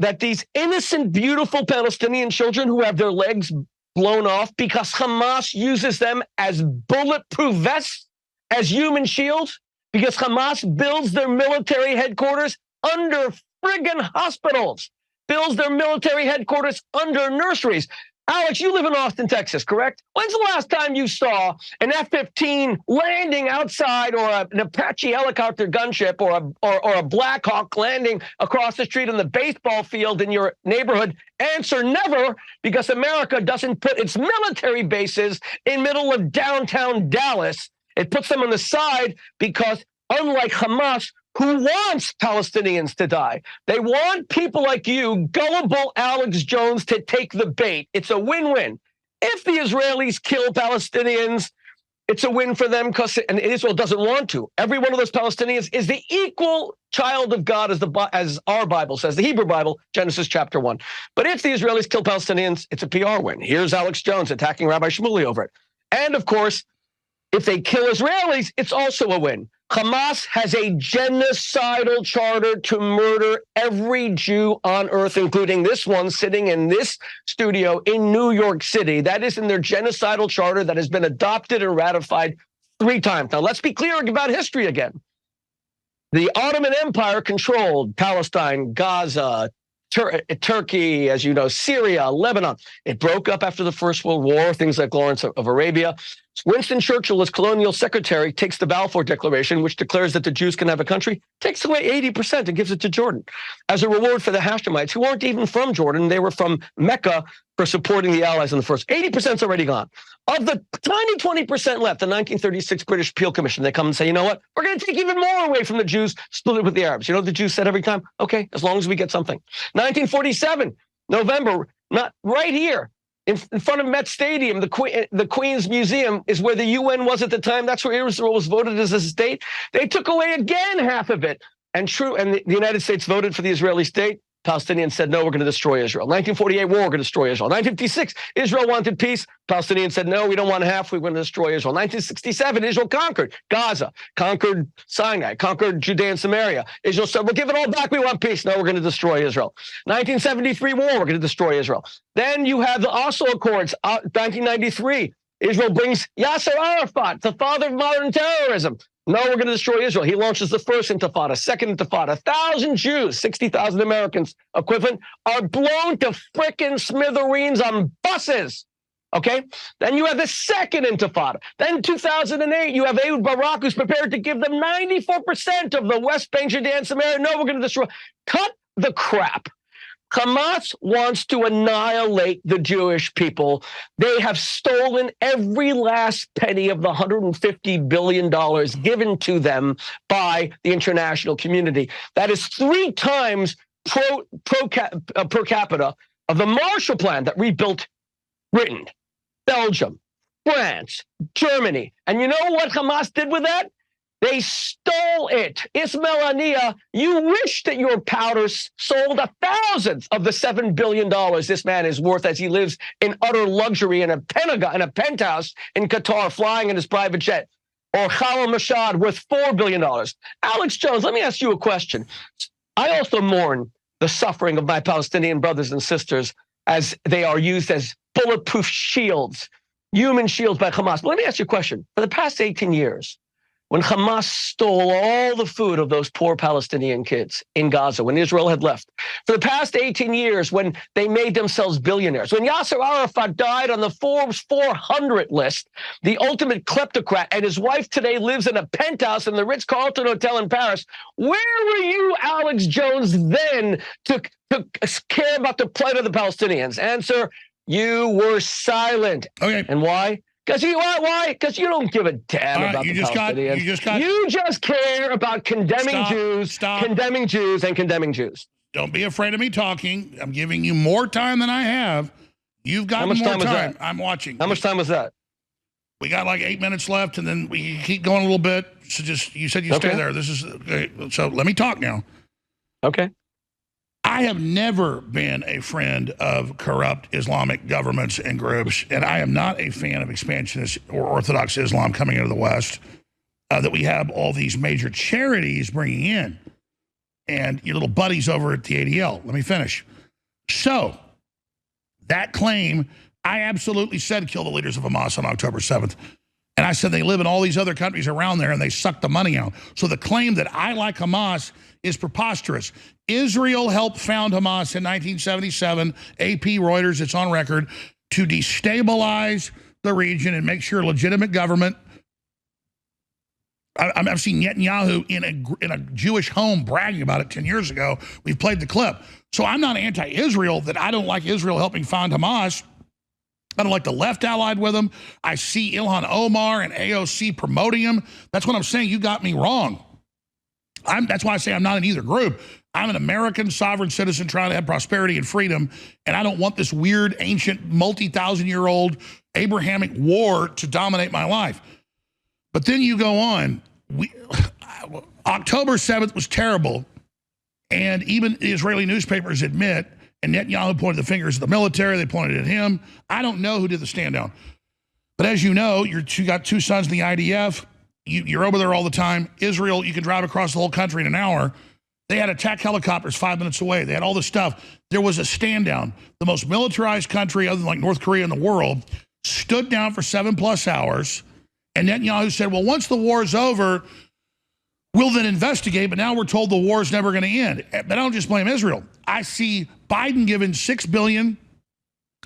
that these innocent, beautiful Palestinian children who have their legs blown off because Hamas uses them as bulletproof vests, as human shields, because Hamas builds their military headquarters under friggin' hospitals, builds their military headquarters under nurseries. Alex, you live in Austin, Texas, correct? When's the last time you saw an F-15 landing outside, or an Apache helicopter gunship, or a Black Hawk landing across the street on the baseball field in your neighborhood? Answer: never, because America doesn't put its military bases in middle of downtown Dallas. It puts them on the side because, unlike Hamas, who wants Palestinians to die, they want people like you, gullible Alex Jones, to take the bait. It's a win-win. If the Israelis kill Palestinians, it's a win for them, and Israel doesn't want to. Every one of those Palestinians is the equal child of God, as our Bible says, the Hebrew Bible, Genesis chapter 1. But if the Israelis kill Palestinians, it's a PR win. Here's Alex Jones attacking Rabbi Shmuley over it. And of course, if they kill Israelis, it's also a win. Hamas has a genocidal charter to murder every Jew on earth, including this one sitting in this studio in New York City. That is in their genocidal charter that has been adopted and ratified 3 times. Now, let's be clear about history again. The Ottoman Empire controlled Palestine, Gaza, Turkey, as you know, Syria, Lebanon. It broke up after the First World War, things like Lawrence of Arabia. Winston Churchill, as colonial secretary, takes the Balfour Declaration, which declares that the Jews can have a country, takes away 80% and gives it to Jordan as a reward for the Hashemites, who aren't even from Jordan. They were from Mecca for supporting the Allies in the first. 80%'s already gone. Of the tiny 20% left, the 1936 British Peel Commission, they come and say, you know what? We're going to take even more away from the Jews, split it with the Arabs. You know what the Jews said every time? Okay, as long as we get something. 1947, November, not right here, in front of Met Stadium, the Queen's Museum is where the UN was at the time. That's where Israel was voted as a state. They took away again half of it. And the United States voted for the Israeli state. Palestinians said, no, we're going to destroy Israel. 1948 war, we're going to destroy Israel. 1956, Israel wanted peace. Palestinians said, no, we don't want half, we're going to destroy Israel. 1967, Israel conquered Gaza, conquered Sinai, conquered Judea and Samaria. Israel said, we'll give it all back, we want peace. No, we're going to destroy Israel. 1973 war, we're going to destroy Israel. Then you have the Oslo Accords, 1993. Israel brings Yasser Arafat, the father of modern terrorism. No, we're going to destroy Israel. He launches the first intifada, second intifada. 1,000 Jews, 60,000 Americans equivalent, are blown to frickin' smithereens on buses. Okay? Then you have the second intifada. Then 2008, you have Ehud Barak, who's prepared to give them 94% of the West Bank, Judea, and Samaria. No, we're going to destroy. Cut the crap. Hamas wants to annihilate the Jewish people. They have stolen every last penny of the $150 billion given to them by the international community. That is 3 times per capita of the Marshall Plan that rebuilt Britain, Belgium, France, Germany. And you know what Hamas did with that? They stole it. Ismail Haniyeh, you wish that your powders sold 1,000th of the $7 billion this man is worth as he lives in utter luxury in a penthouse in Qatar, flying in his private jet. Or Khalil Mashad, worth $4 billion. Alex Jones, let me ask you a question. I also mourn the suffering of my Palestinian brothers and sisters as they are used as bulletproof shields, human shields by Hamas. But let me ask you a question. For the past 18 years, when Hamas stole all the food of those poor Palestinian kids in Gaza, when Israel had left, for the past 18 years, when they made themselves billionaires, when Yasser Arafat died on the Forbes 400 list, the ultimate kleptocrat, and his wife today lives in a penthouse in the Ritz-Carlton Hotel in Paris, where were you, Alex Jones, then to care about the plight of the Palestinians? Answer: You were silent. Okay. And why? Because why? Because you don't give a damn about you the just Palestinians. You just care about condemning Jews, condemning Jews, and condemning Jews. Don't be afraid of me talking. I'm giving you more time than I have. You've got more time. I'm watching. How much time was that? We got like 8 minutes left, and then we keep going a little bit. So you said you stay there. This is okay. So let me talk now. Okay. I have never been a friend of corrupt Islamic governments and groups, and I am not a fan of expansionist or Orthodox Islam coming into the West, that we have all these major charities bringing in, and your little buddies over at the ADL. Let me finish. So, that claim, I absolutely said kill the leaders of Hamas on October 7th. And I said they live in all these other countries around there and they suck the money out. So the claim that I like Hamas is preposterous. Israel helped found Hamas in 1977, AP, Reuters, it's on record, to destabilize the region and make sure a legitimate government. I've seen Netanyahu in a Jewish home bragging about it 10 years ago. We've played the clip. So I'm not anti-Israel that I don't like Israel helping found Hamas. I don't like the left allied with them. I see Ilhan Omar and AOC promoting them. That's what I'm saying. You got me wrong. That's why I say I'm not in either group. I'm an American sovereign citizen trying to have prosperity and freedom, and I don't want this weird, ancient, multi-thousand-year-old Abrahamic war to dominate my life. But then you go on. October 7th was terrible, and even the Israeli newspapers admit, and Netanyahu pointed the fingers at the military, they pointed at him. I don't know who did the stand down. But as you know, you got two sons in the IDF. You're over there all the time. Israel, you can drive across the whole country in an hour. They had attack helicopters 5 minutes away. They had all this stuff. There was a stand down. The most militarized country other than like North Korea in the world stood down for 7+ hours. And Netanyahu said, well, once the war is over, we'll then investigate, but now we're told the war is never going to end. But I don't just blame Israel. I see Biden giving $6 billion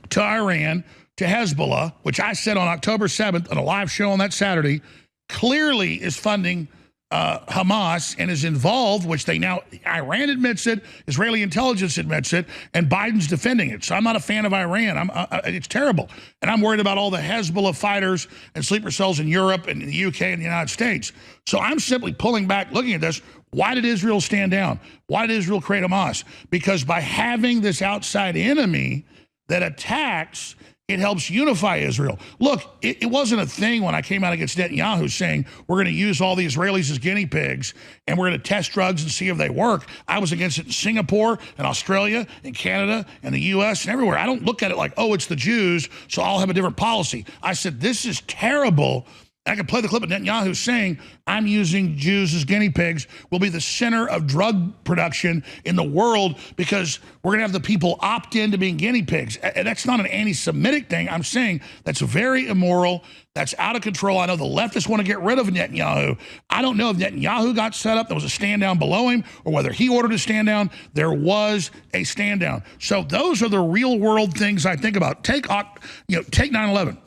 to Iran, to Hezbollah, which I said on October 7th on a live show on that Saturday, clearly is funding Hamas and is involved, which they now, Iran admits it, Israeli intelligence admits it, and Biden's defending it. So I'm not a fan of Iran. It's terrible. And I'm worried about all the Hezbollah fighters and sleeper cells in Europe and in the UK and the United States. So I'm simply pulling back, looking at this. Why did Israel stand down? Why did Israel create Hamas? Because by having this outside enemy that attacks, it helps unify Israel. Look, it wasn't a thing when I came out against Netanyahu saying we're going to use all the Israelis as guinea pigs and we're going to test drugs and see if they work. I was against it in Singapore and Australia and Canada and the U.S. and everywhere. I don't look at it like, oh, it's the Jews, so I'll have a different policy. I said, this is terrible. I can play the clip of Netanyahu saying, I'm using Jews as guinea pigs, will be the center of drug production in the world because we're going to have the people opt into being guinea pigs. And that's not an anti-Semitic thing. I'm saying that's very immoral. That's out of control. I know the leftists want to get rid of Netanyahu. I don't know if Netanyahu got set up, there was a stand down below him, or whether he ordered a stand down. There was a stand down. So those are the real world things I think about. Take 9/11.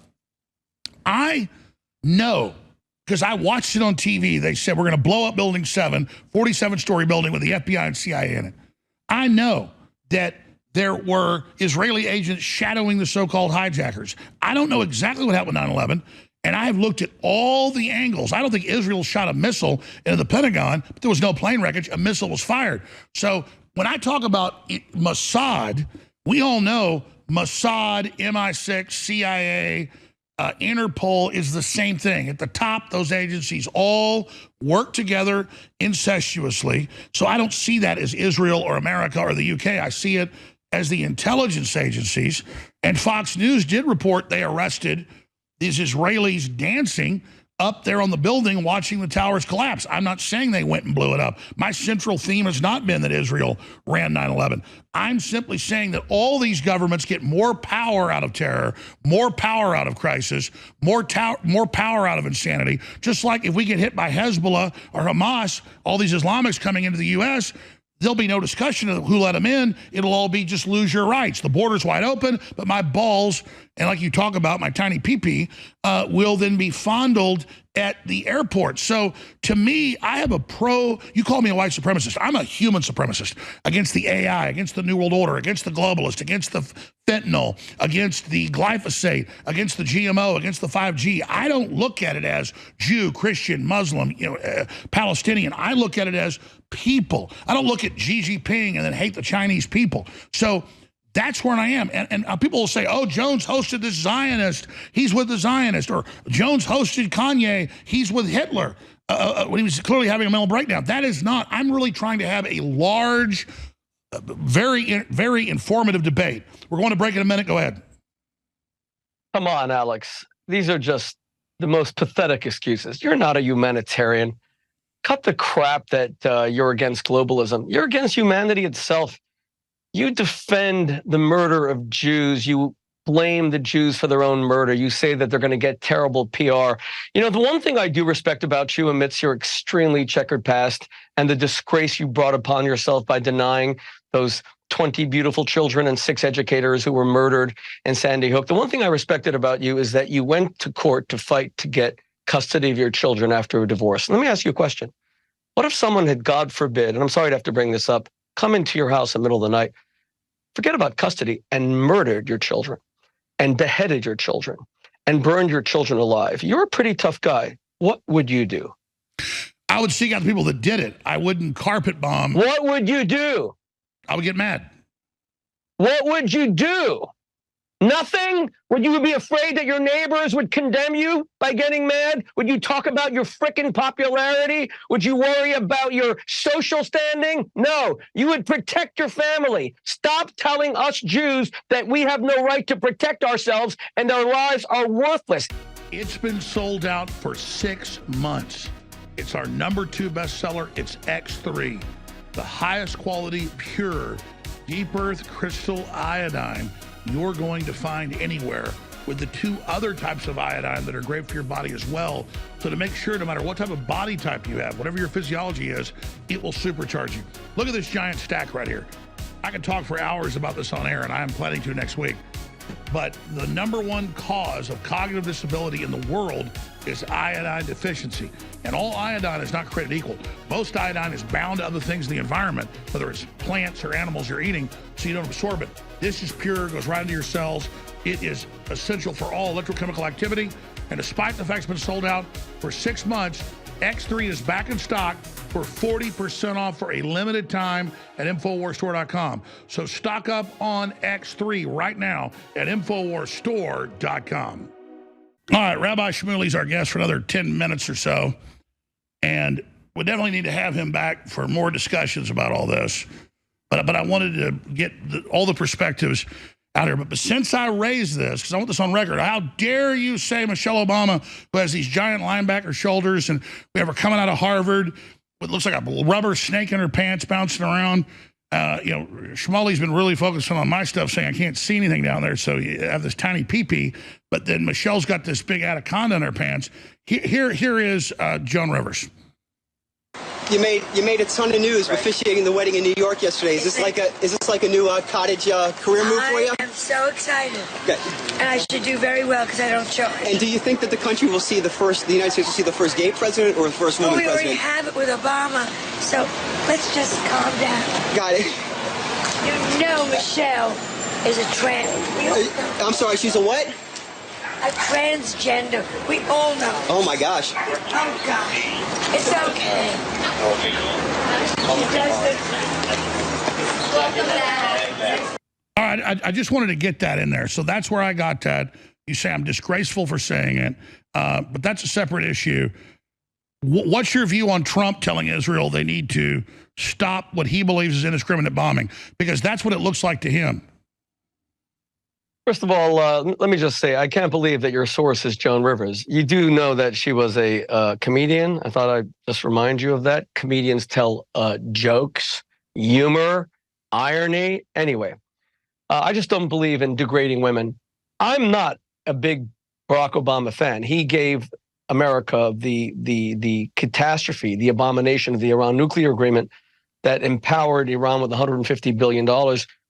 I know, because I watched it on TV. They said, we're going to blow up Building 7, 47-story building with the FBI and CIA in it. I know that there were Israeli agents shadowing the so-called hijackers. I don't know exactly what happened with 9/11, and I have looked at all the angles. I don't think Israel shot a missile into the Pentagon, but there was no plane wreckage. A missile was fired. So when I talk about Mossad, we all know Mossad, MI6, CIA, Interpol is the same thing. At the top, those agencies all work together incestuously. So I don't see that as Israel or America or the UK. I see it as the intelligence agencies. And Fox News did report they arrested these Israelis dancing up there on the building watching the towers collapse. I'm not saying they went and blew it up. My central theme has not been that Israel ran 9/11. I'm simply saying that all these governments get more power out of terror, more power out of crisis, more power out of insanity. Just like if we get hit by Hezbollah or Hamas, all these Islamics coming into the U.S., there'll be no discussion of who let them in. It'll all be just lose your rights. The border's wide open, but my balls, and like you talk about, my tiny pee-pee, will then be fondled at the airport. So to me, I have you call me a white supremacist. I'm a human supremacist against the AI, against the New World Order, against the globalist, against the fentanyl, against the glyphosate, against the GMO, against the 5G. I don't look at it as Jew, Christian, Muslim, Palestinian. I look at it as people. I don't look at Xi Jinping and then hate the Chinese people. So that's where I am. And people will say, oh, Jones hosted this Zionist. He's with the Zionist. Or Jones hosted Kanye. He's with Hitler when he was clearly having a mental breakdown. That is not. I'm really trying to have a large, very informative debate. We're going to break in a minute. Go ahead. Come on, Alex. These are just the most pathetic excuses. You're not a humanitarian. Cut the crap that you're against globalism. You're against humanity itself. You defend the murder of Jews. You blame the Jews for their own murder. You say that they're going to get terrible PR. You know, the one thing I do respect about you amidst your extremely checkered past and the disgrace you brought upon yourself by denying those 20 beautiful children and 6 educators who were murdered in Sandy Hook. The one thing I respected about you is that you went to court to fight to get custody of your children after a divorce. Let me ask you a question. What if someone had, God forbid, and I'm sorry to have to bring this up, come into your house in the middle of the night, forget about custody, and murdered your children and beheaded your children and burned your children alive? You're a pretty tough guy. What would you do? I would seek out the people that did it. I wouldn't carpet bomb. What would you do? I would get mad. What would you do? Nothing? Would you be afraid that your neighbors would condemn you by getting mad? Would you talk about your frickin' popularity? Would you worry about your social standing? No, you would protect your family. Stop telling us Jews that we have no right to protect ourselves and our lives are worthless. It's been sold out for 6 months. It's our #2 bestseller. It's X3, the highest quality, pure, deep earth crystal iodine you're going to find anywhere, with the 2 other types of iodine that are great for your body as well. So to make sure, no matter what type of body type you have, whatever your physiology is, it will supercharge you. Look at this giant stack right here. I could talk for hours about this on air, and I am planning to next week. But the #1 cause of cognitive disability in the world is iodine deficiency. And all iodine is not created equal. Most iodine is bound to other things in the environment, whether it's plants or animals you're eating, so you don't absorb it. This is pure, goes right into your cells. It is essential for all electrochemical activity. And despite the fact it's been sold out for 6 months, X3 is back in stock for 40% off for a limited time at InfoWarsStore.com. So stock up on X3 right now at InfoWarsStore.com. All right, Rabbi Shmuley's our guest for another 10 minutes or so. And we definitely need to have him back for more discussions about all this. But I wanted to get all the perspectives out here. But since I raised this, because I want this on record, how dare you say Michelle Obama, who has these giant linebacker shoulders, and we have her coming out of Harvard, it looks like a rubber snake in her pants bouncing around. Shmuley's been really focusing on my stuff, saying I can't see anything down there, so you have this tiny pee-pee. But then Michelle's got this big anaconda in her pants. Here is Joan Rivers. You made a ton of news officiating the wedding in New York yesterday. Is this like a new cottage career move for you? I am so excited. Okay. And I should do very well because I don't charge. And do you think that the country will see the United States will see the first gay president or the first woman president? president? We already have it with Obama, so let's just calm down. Got it. You know Michelle is a trans. I'm sorry, she's a what? A transgender. We all know. Oh my gosh. Oh God. It's okay. She does this. All right, I just wanted to get that in there. So that's where I got that. You say I'm disgraceful for saying it, but that's a separate issue. What's your view on Trump telling Israel they need to stop what he believes is indiscriminate bombing? Because that's what it looks like to him. First of all, let me just say, I can't believe that your source is Joan Rivers. You do know that she was a comedian. I thought I'd just remind you of that. Comedians tell jokes, humor, irony. Anyway, I just don't believe in degrading women. I'm not a big Barack Obama fan. He gave America the catastrophe, the abomination of the Iran nuclear agreement that empowered Iran with $150 billion,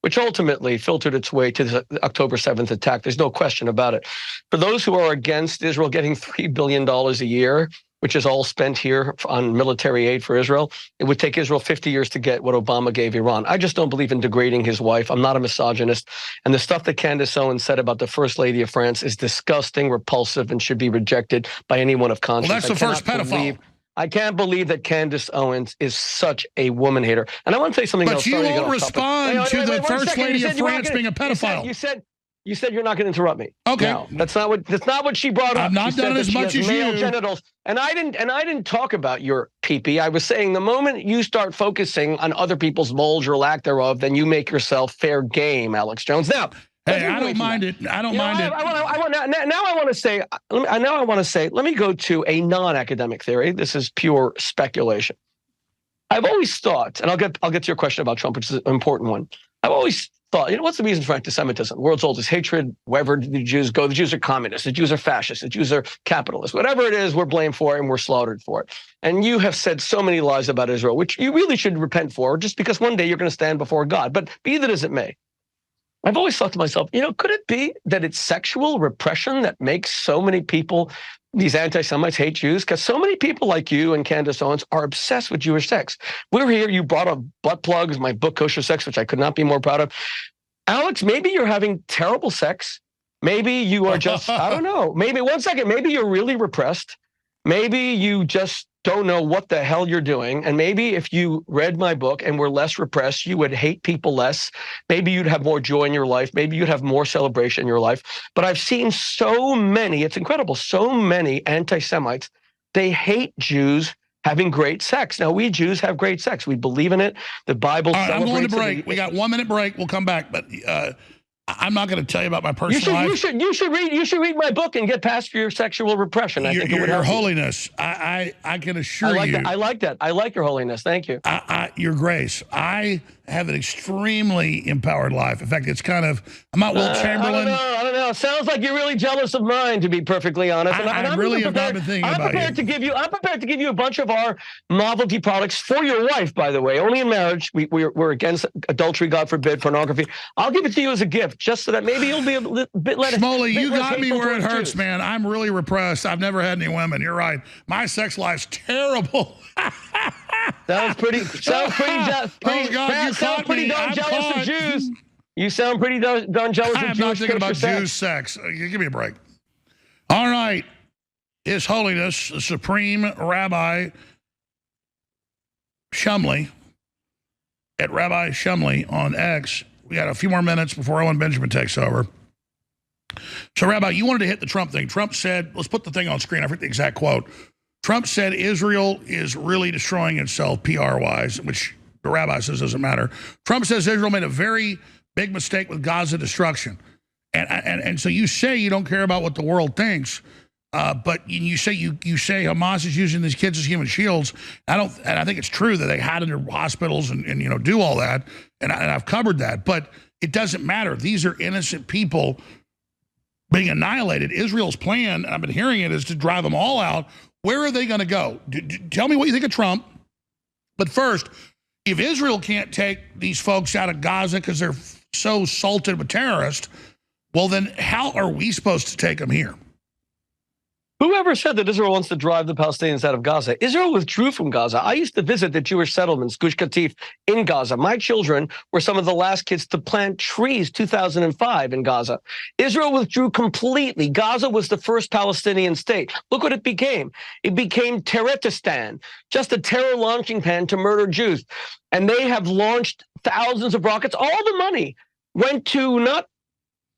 which ultimately filtered its way to the October 7th attack. There's no question about it. For those who are against Israel getting $3 billion a year, which is all spent here on military aid for Israel, it would take Israel 50 years to get what Obama gave Iran. I just don't believe in degrading his wife. I'm not a misogynist. And the stuff that Candace Owens said about the First Lady of France is disgusting, repulsive, and should be rejected by anyone of conscience. Well, that's the first pedophile. I can't believe that Candace Owens is such a woman hater. And I want to say something else. But you won't respond to the First Lady of France being a pedophile. You said you're not going to interrupt me. Okay. No, that's not what she brought up. I've not done as much as you. Genitals. And I didn't talk about your pee-pee. I was saying the moment you start focusing on other people's bulge or lack thereof, then you make yourself fair game, Alex Jones. Now, hey, I don't mind it. I don't mind it. Now I want to say, let me go to a non-academic theory. This is pure speculation. I've always thought, and I'll get to your question about Trump, which is an important one. I've always thought, what's the reason for anti-Semitism? World's oldest hatred, wherever the Jews go, the Jews are communists, the Jews are fascists, the Jews are capitalists. Whatever it is, we're blamed for it and we're slaughtered for it. And you have said so many lies about Israel, which you really should repent for, just because one day you're going to stand before God. But be that as it may, I've always thought to myself, could it be that it's sexual repression that makes so many people, these anti-Semites, hate Jews? Because so many people like you and Candace Owens are obsessed with Jewish sex. We're here, you brought up butt plugs, my book, Kosher Sex, which I could not be more proud of. Alex, maybe you're having terrible sex. Maybe you are just, I don't know. Maybe, one second, maybe you're really repressed. Maybe you just don't know what the hell you're doing. And maybe if you read my book and were less repressed, you would hate people less. Maybe you'd have more joy in your life. Maybe you'd have more celebration in your life. But I've seen so many, it's incredible, so many anti-Semites, they hate Jews having great sex. Now, we Jews have great sex. We believe in it. The Bible celebrates it. I'm going to break. We got 1 minute break. We'll come back. But I'm not going to tell you about my personal life. You should read my book and get past your sexual repression. I think your holiness. I can assure you. I like that. I like your holiness. Thank you. Your grace. I have an extremely empowered life. In fact, it's kind of, I'm not Will Chamberlain. I don't know. Sounds like you're really jealous of mine, to be perfectly honest. I really have not been thinking about you. I'm prepared to give you a bunch of our novelty products for your wife, by the way. Only in marriage. We're against adultery, God forbid, pornography. I'll give it to you as a gift, just so that maybe you'll be a bit less. Shmuley, you got me where it hurts, man. I'm really repressed. I've never had any women. You're right. My sex life's terrible. Sounds pretty darn jealous of Jews. You sound pretty darn jealous of Jews. I'm not thinking about Jews' sex. Give me a break. All right. His Holiness, the Supreme Rabbi Shmuley, at Rabbi Shmuley on X. We got a few more minutes before Owen Benjamin takes over. So, Rabbi, you wanted to hit the Trump thing. Trump said, let's put the thing on screen. I forget the exact quote. Trump said Israel is really destroying itself PR-wise, which the rabbi says doesn't matter. Trump says Israel made a very big mistake with Gaza destruction. And so you say you don't care about what the world thinks, but you say Hamas is using these kids as human shields. And I think it's true that they hide in their hospitals and do all that. And I've covered that. But it doesn't matter. These are innocent people being annihilated. Israel's plan, and I've been hearing it, is to drive them all out. Where are they going to go? Tell me what you think of Trump. But first, if Israel can't take these folks out of Gaza because they're so salted with terrorists, well, then how are we supposed to take them here? Whoever said that Israel wants to drive the Palestinians out of Gaza? Israel withdrew from Gaza. I used to visit the Jewish settlements, Gush Katif, in Gaza. My children were some of the last kids to plant trees, 2005 in Gaza. Israel withdrew completely. Gaza was the first Palestinian state. Look what it became. It became Terroristan, just a terror launching pad to murder Jews. And they have launched thousands of rockets. All the money went to not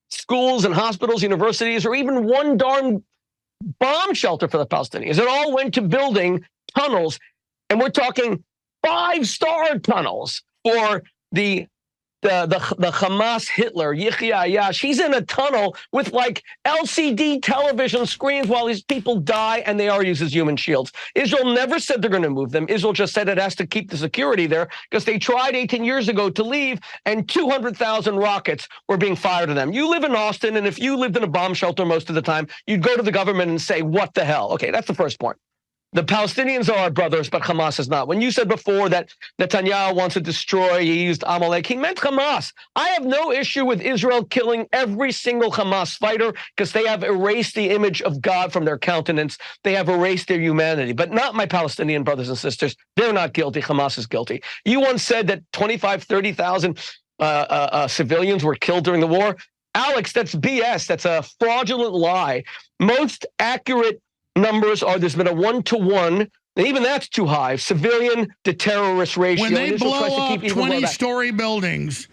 schools and hospitals, universities, or even one darn bomb shelter for the Palestinians. It all went to building tunnels, and we're talking 5-star tunnels for the Hamas Hitler, Yahya Ayash. He's in a tunnel with like LCD television screens while these people die, and they are used as human shields. Israel never said they're going to move them. Israel just said it has to keep the security there because they tried 18 years ago to leave, and 200,000 rockets were being fired at them. You live in Austin, and if you lived in a bomb shelter most of the time, you'd go to the government and say, what the hell? Okay, that's the first point. The Palestinians are our brothers, but Hamas is not. When you said before that Netanyahu wants to destroy, he used Amalek, he meant Hamas. I have no issue with Israel killing every single Hamas fighter because they have erased the image of God from their countenance. They have erased their humanity, but not my Palestinian brothers and sisters. They're not guilty. Hamas is guilty. You once said that 25, 30,000 civilians were killed during the war. Alex, that's BS. That's a fraudulent lie. Most accurate numbers are there's been a 1-to-1, and even that's too high, civilian to terrorist ratio. When they blow up 20-story buildings,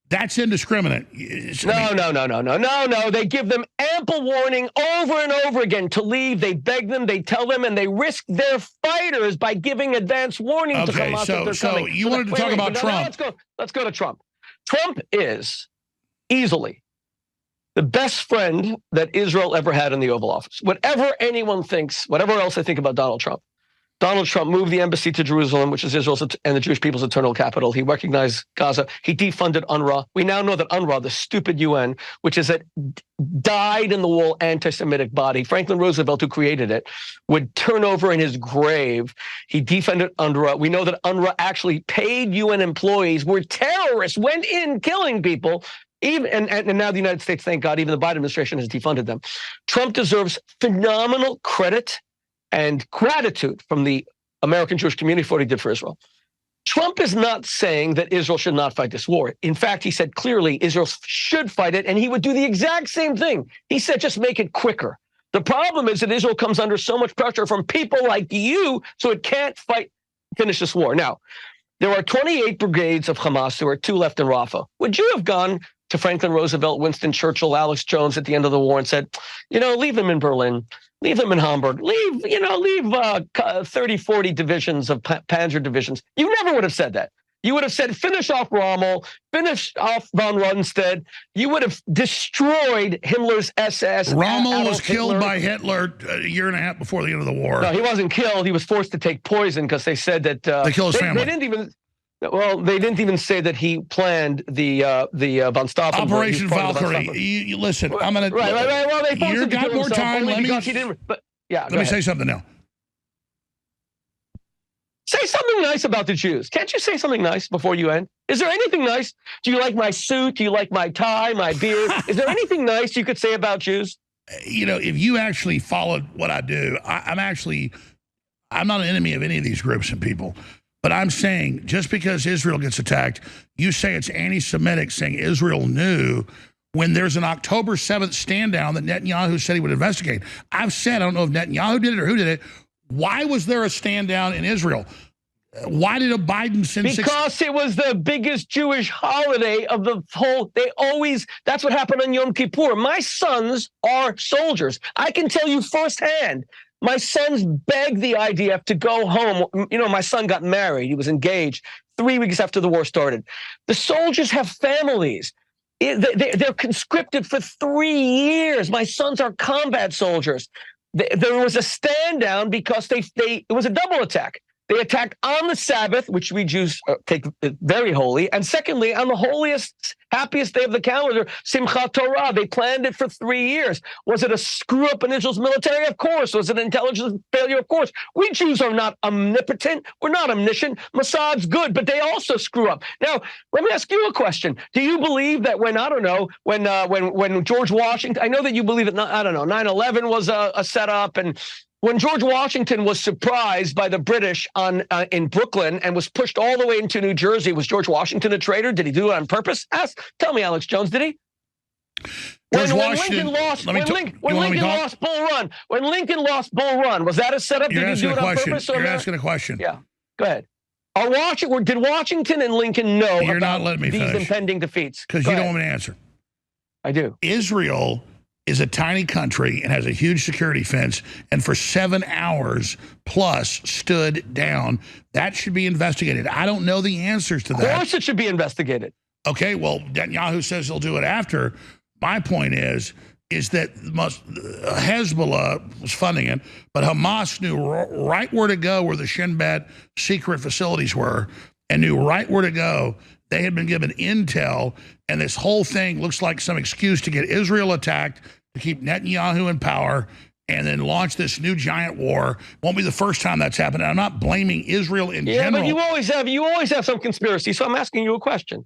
that's indiscriminate. No. They give them ample warning over and over again to leave. They beg them, they tell them, and they risk their fighters by giving advance warning to Hamas that they're coming. So you wanted to talk about Trump. Let's go to Trump. Trump is easily the best friend that Israel ever had in the Oval Office. Whatever anyone thinks, whatever else they think about Donald Trump moved the embassy to Jerusalem, which is Israel's and the Jewish people's eternal capital. He recognized Gaza. He defunded UNRWA. We now know that UNRWA, the stupid UN, which is a dyed-in-the-wool anti-Semitic body, Franklin Roosevelt, who created it, would turn over in his grave. He defunded UNRWA. We know that UNRWA actually paid UN employees, were terrorists, went in killing people. Even and now the United States, thank God, even the Biden administration has defunded them. Trump deserves phenomenal credit and gratitude from the American Jewish community for what he did for Israel. Trump is not saying that Israel should not fight this war. In fact, he said clearly Israel should fight it, and he would do the exact same thing. He said just make it quicker. The problem is that Israel comes under so much pressure from people like you, so it can't finish this war. Now, there are 28 brigades of Hamas. There are 2 left in Rafah. Would you have gone to Franklin Roosevelt, Winston Churchill, Alex Jones at the end of the war and said, leave them in Berlin, leave them in Hamburg, leave 30, 40 divisions of Panzer divisions? You never would have said that. You would have said, finish off Rommel, finish off von Rundstedt. You would have destroyed Himmler's SS. Rommel was killed by Hitler a year and a half before the end of the war. No, he wasn't killed. He was forced to take poison because they said that they killed his family. They didn't even say that he planned the von Stauffenberg. Operation Valkyrie. You listen, I'm going to... Right. Well, they you got more time. Let me say something now. Say something nice about the Jews. Can't you say something nice before you end? Is there anything nice? Do you like my suit? Do you like my tie, my beard? Is there anything nice you could say about Jews? If you actually followed what I do, I'm not an enemy of any of these groups and people. But I'm saying, just because Israel gets attacked, you say it's anti-Semitic, saying Israel knew when there's an October 7th stand down that Netanyahu said he would investigate. I've said, I don't know if Netanyahu did it or who did it. Why was there a stand down in Israel? Why did a Biden send Because it was the biggest Jewish holiday of the whole, that's what happened on Yom Kippur. My sons are soldiers. I can tell you firsthand. My sons begged the IDF to go home. My son got married. He was engaged 3 weeks after the war started. The soldiers have families. They're conscripted for 3 years. My sons are combat soldiers. There was a stand down because it was a double attack. They attacked on the Sabbath, which we Jews take very holy, and secondly, on the holiest, happiest day of the calendar, Simchat Torah. They planned it for 3 years. Was it a screw-up in Israel's military? Of course. Was it an intelligence failure? Of course. We Jews are not omnipotent. We're not omniscient. Mossad's good, but they also screw up. Now, let me ask you a question. Do you believe that when George Washington, I know that you believe that, 9/11 was a setup, and when George Washington was surprised by the British in Brooklyn and was pushed all the way into New Jersey, was George Washington a traitor? Did he do it on purpose? Tell me, Alex Jones, did he? When Lincoln lost Bull Run, was that a setup? Did he do it on purpose? You're asking a question. Yeah, go ahead. Did Washington and Lincoln know about these impending defeats? Because you don't want me to answer. I do. Israel is a tiny country and has a huge security fence, and for 7 hours plus stood down. That should be investigated. I don't know the answers to that. Of course it should be investigated. Okay, well, Netanyahu says he'll do it after. My point is that Hezbollah was funding it, but Hamas knew right where to go where the Shin Bet secret facilities were and knew right where to go. They had been given intel, and this whole thing looks like some excuse to get Israel attacked, to keep Netanyahu in power, and then launch this new giant war. Won't be the first time that's happened. And I'm not blaming Israel in general. But you always have some conspiracy. So I'm asking you a question.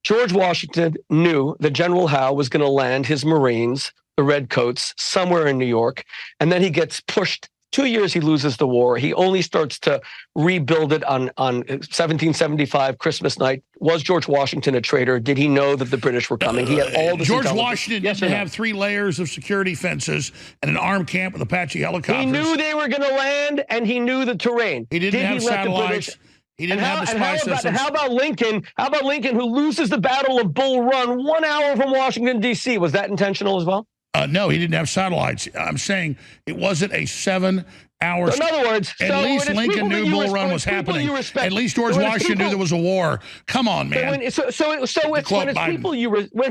George Washington knew that General Howe was going to land his Marines, the Redcoats, somewhere in New York, and then he gets pushed. 2 years he loses the war. He only starts to rebuild it on 1775 Christmas night. Was George Washington a traitor? Did he know that the British were coming? He had all this George Washington didn't have 3 layers of security fences and an armed camp with Apache helicopters. He knew they were going to land, and he knew the terrain. He didn't have satellites. He didn't have the spy systems. How about Lincoln? How about Lincoln, who loses the Battle of Bull Run 1 hour from Washington, D.C.? Was that intentional as well? No, he didn't have satellites. I'm saying it wasn't a 7-hour. In other words, at least Lincoln knew Bull Run was happening. At least George Washington knew there was a war. Come on, man. When it's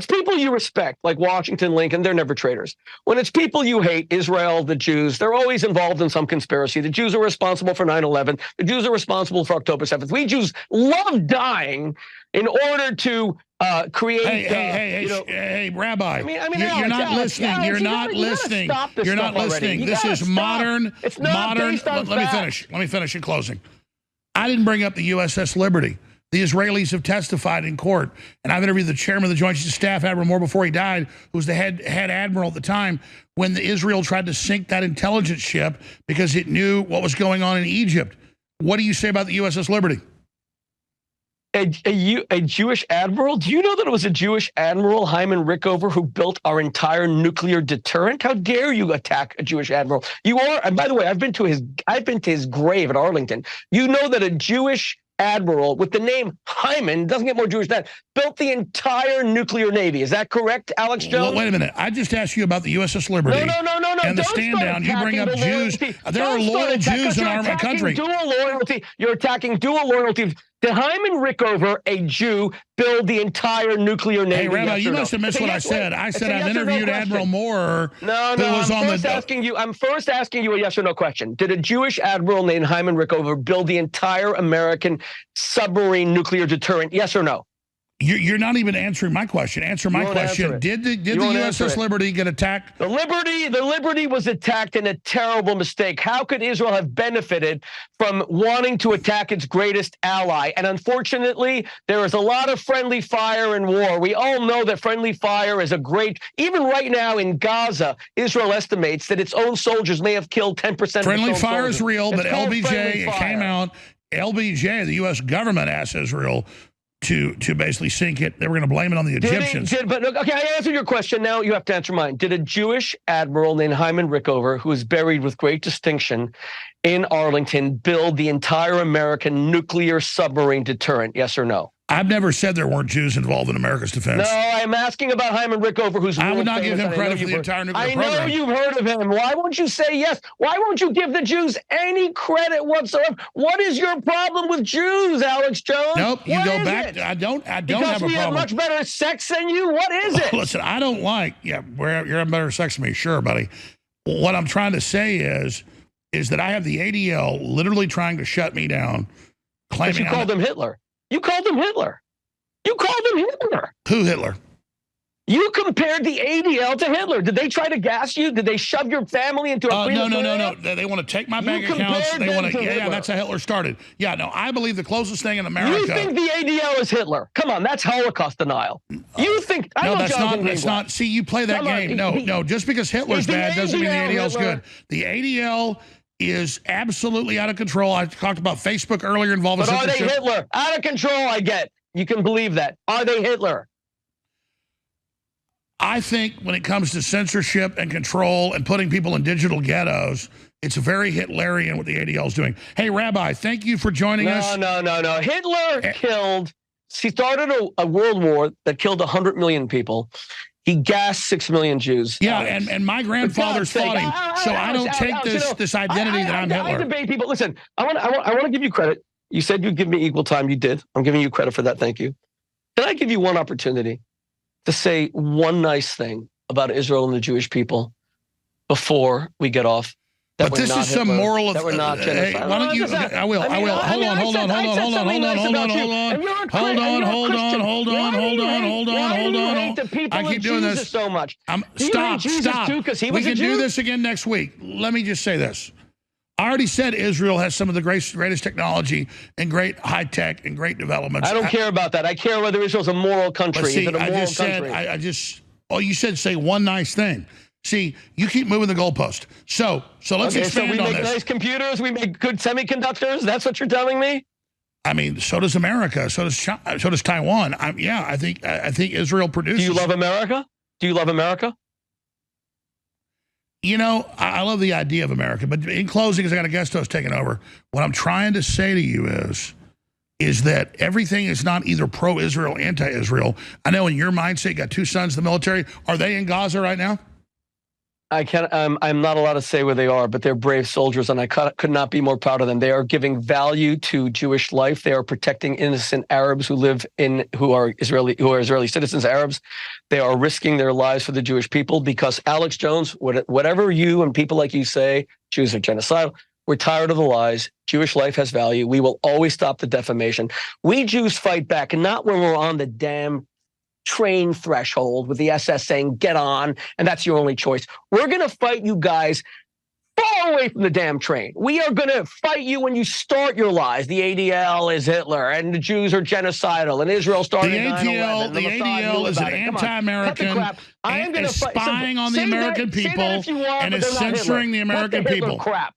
people you respect, like Washington, Lincoln, they're never traitors. When it's people you hate, Israel, the Jews, they're always involved in some conspiracy. The Jews are responsible for 9/11. The Jews are responsible for October 7th. We Jews love dying in order to create. Hey, Rabbi. You're not listening. You're not listening. You're not listening. This is modern. It's not based on facts. Let me finish in closing. I didn't bring up the USS Liberty. The Israelis have testified in court, and I've interviewed the chairman of the Joint Chiefs of Staff, Admiral Moore, before he died, who was the head admiral at the time, when Israel tried to sink that intelligence ship because it knew what was going on in Egypt. What do you say about the USS Liberty? A Jewish admiral? Do you know that it was a Jewish admiral, Hyman Rickover, who built our entire nuclear deterrent? How dare you attack a Jewish admiral? You are, and by the way, I've been to his grave at Arlington. You know that a Jewish admiral with the name Hyman, doesn't get more Jewish than that, built the entire nuclear navy. Is that correct, Alex Jones? Well, wait a minute. I just asked you about the USS Liberty. No. And the stand down. You bring up Jews. There are loyal Jews in our country. You're attacking dual loyalty. Did Hyman Rickover, a Jew, build the entire nuclear navy? Hey, Rabbi, you must have missed what I said. I said I've interviewed Admiral Moore. I'm first asking you a yes or no question. Did a Jewish admiral named Hyman Rickover build the entire American submarine nuclear deterrent? Yes or no? You're not even answering my question. Answer my question. Did the USS Liberty get attacked? The Liberty was attacked in a terrible mistake. How could Israel have benefited from wanting to attack its greatest ally? And unfortunately, there is a lot of friendly fire in war. We all know that friendly fire is even right now in Gaza, Israel estimates that its own soldiers may have killed 10% of friendly its own fire soldiers. is real, but LBJ, it came out. LBJ, the U.S. government asked Israel to basically sink it. They were going to blame it on the Egyptians. Okay, I answered your question. Now you have to answer mine. Did a Jewish admiral named Hyman Rickover, who is buried with great distinction in Arlington, build the entire American nuclear submarine deterrent? Yes or no? I've never said there weren't Jews involved in America's defense. No, I'm asking about Hyman Rickover, who's I would not give him credit for the entire nuclear program. I know you've heard of him. Why won't you say yes? Why won't you give the Jews any credit whatsoever? What is your problem with Jews, Alex Jones? Nope, you go back. I don't have a problem. Because we have much better sex than you? What is it? Listen, I don't like, you're having better sex than me. Sure, buddy. What I'm trying to say is that I have the ADL literally trying to shut me down. But you called him Hitler. You called him Hitler. You called him Hitler. Who Hitler? You compared the ADL to Hitler. Did they try to gas you? Did they shove your family into a No. They want to take my bank accounts. They want to. Yeah, that's how Hitler started. Yeah, no, I believe the closest thing in America. You think the ADL is Hitler? Come on, that's Holocaust denial. You think? No, that's not. See, you play that game. No. Just because Hitler's bad doesn't mean the ADL's good. The ADL is absolutely out of control. I talked about Facebook earlier involving. But are they Hitler? Out of control, I get. You can believe that. Are they Hitler? I think when it comes to censorship and control and putting people in digital ghettos, it's very Hitlerian what the ADL is doing. Hey, Rabbi, thank you for joining us. No. Hitler he started a world war that killed 100 million people. He gassed 6 million Jews. Yeah, and my grandfather's fought him, so I don't take this identity that I'm Hitler. I debate people. Listen, I want to give you credit. You said you'd give me equal time. You did. I'm giving you credit for that. Thank you. Can I give you one opportunity to say one nice thing about Israel and the Jewish people before we get off? That But this is some Hitler, moral. That we're not hey, genocide. why don't you? I will. Hold on. Hold on. I keep doing this so much. Stop. Too, he we was a can Jew? do this again next week. Let me just say this. I already said Israel has some of the greatest technology and great high tech and great developments. I don't care about that. I care whether Israel's a moral country. See, Is it a moral country? You said say one nice thing. See, you keep moving the goalpost. So let's expand on this. We make nice computers. We make good semiconductors. That's what you're telling me? I mean, so does America. So does China, so does Taiwan. I think Israel produces. Do you love America? Do you love America? You know, I love the idea of America. But in closing, because I got a guest host taking over, what I'm trying to say to you is that everything is not either pro-Israel or anti-Israel. I know in your mindset, you got two sons in the military. Are they in Gaza right now? I can't. I'm not allowed to say where they are, but they're brave soldiers, and I could not be more proud of them. They are giving value to Jewish life. They are protecting innocent Arabs who are Israeli citizens, Arabs. They are risking their lives for the Jewish people because Alex Jones, whatever you and people like you say, Jews are genocidal. We're tired of the lies. Jewish life has value. We will always stop the defamation. We Jews fight back, and not when we're on the damn train threshold with the SS saying, get on, and that's your only choice. We're going to fight you guys far away from the damn train. We are going to fight you when you start your lies. The ADL is Hitler, and the Jews are genocidal, and Israel started 9/11. The ADL is an anti-American, is spying on the American people, and is censoring the American people. Crap.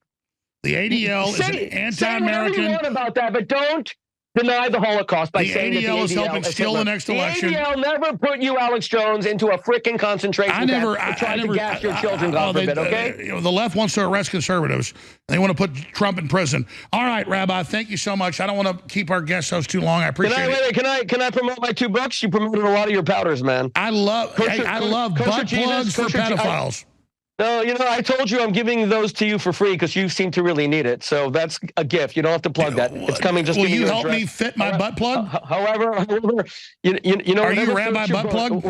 The ADL is an anti-American. Say whatever you want about that, but don't deny the Holocaust by saying that the ADL is helping steal the next election. The ADL never put you, Alex Jones, into a freaking concentration camp and tried to gas your children, God forbid, okay? The left wants to arrest conservatives. They want to put Trump in prison. All right, Rabbi, thank you so much. I don't want to keep our guest host too long. I appreciate it. Can I promote my 2 books? You promoted a lot of your powders, man. I love butt plugs for pedophiles. No, you know, I told you I'm giving those to you for free because you seem to really need it. So that's a gift. You don't have to plug that. It's coming. Just will you help me fit my butt plug? However, you know. Are you Rabbi Butt Plug?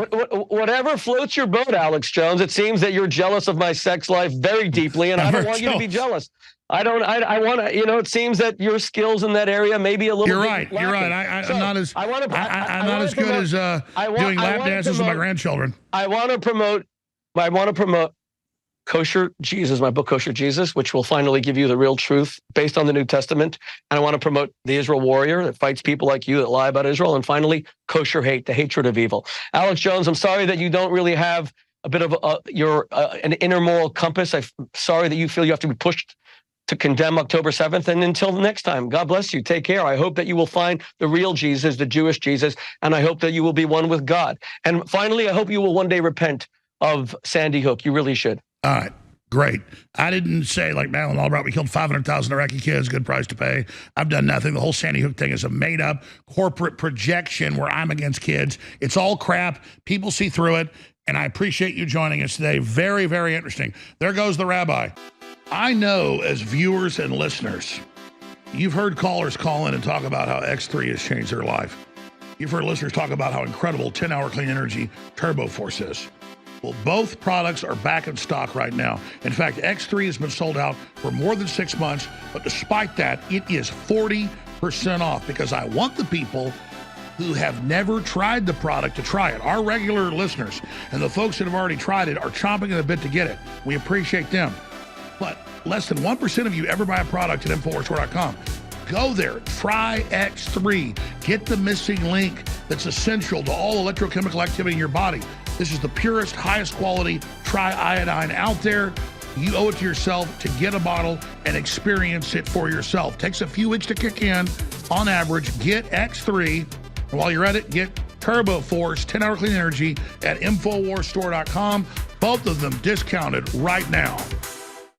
Whatever floats your boat, Alex Jones. It seems that you're jealous of my sex life very deeply, and I don't want you to be jealous. I want to. You know, it seems that your skills in that area may be a little. You're right. You're right. I'm not as. I'm not as good as doing lap dances with my grandchildren. I want to promote. Kosher Jesus, my book Kosher Jesus, which will finally give you the real truth based on the New Testament. And I want to promote the Israel Warrior that fights people like you that lie about Israel. And finally, Kosher Hate, the hatred of evil. Alex Jones, I'm sorry that you don't really have a bit of an inner moral compass. I'm sorry that you feel you have to be pushed to condemn October 7th. And until next time, God bless you. Take care. I hope that you will find the real Jesus, the Jewish Jesus, and I hope that you will be one with God. And finally, I hope you will one day repent of Sandy Hook. You really should. All right, great. I didn't say like Madeline Albright, we killed 500,000 Iraqi kids, good price to pay. I've done nothing. The whole Sandy Hook thing is a made-up corporate projection where I'm against kids. It's all crap. People see through it, and I appreciate you joining us today. Very, very interesting. There goes the rabbi. I know as viewers and listeners, you've heard callers call in and talk about how X3 has changed their life. You've heard listeners talk about how incredible 10-hour clean energy Turbo Force is. Well, both products are back in stock right now. In fact, X3 has been sold out for more than 6 months, but despite that, it is 40% off because I want the people who have never tried the product to try it. Our regular listeners and the folks that have already tried it are chomping at the bit to get it. We appreciate them. But less than 1% of you ever buy a product at InfoWarsStore.com. Go there, try X3. Get the missing link that's essential to all electrochemical activity in your body. This is the purest, highest quality tri-iodine out there. You owe it to yourself to get a bottle and experience it for yourself. Takes a few weeks to kick in. On average, get X3. And while you're at it, get Turbo Force 10-hour clean energy at InfoWarsStore.com. Both of them discounted right now.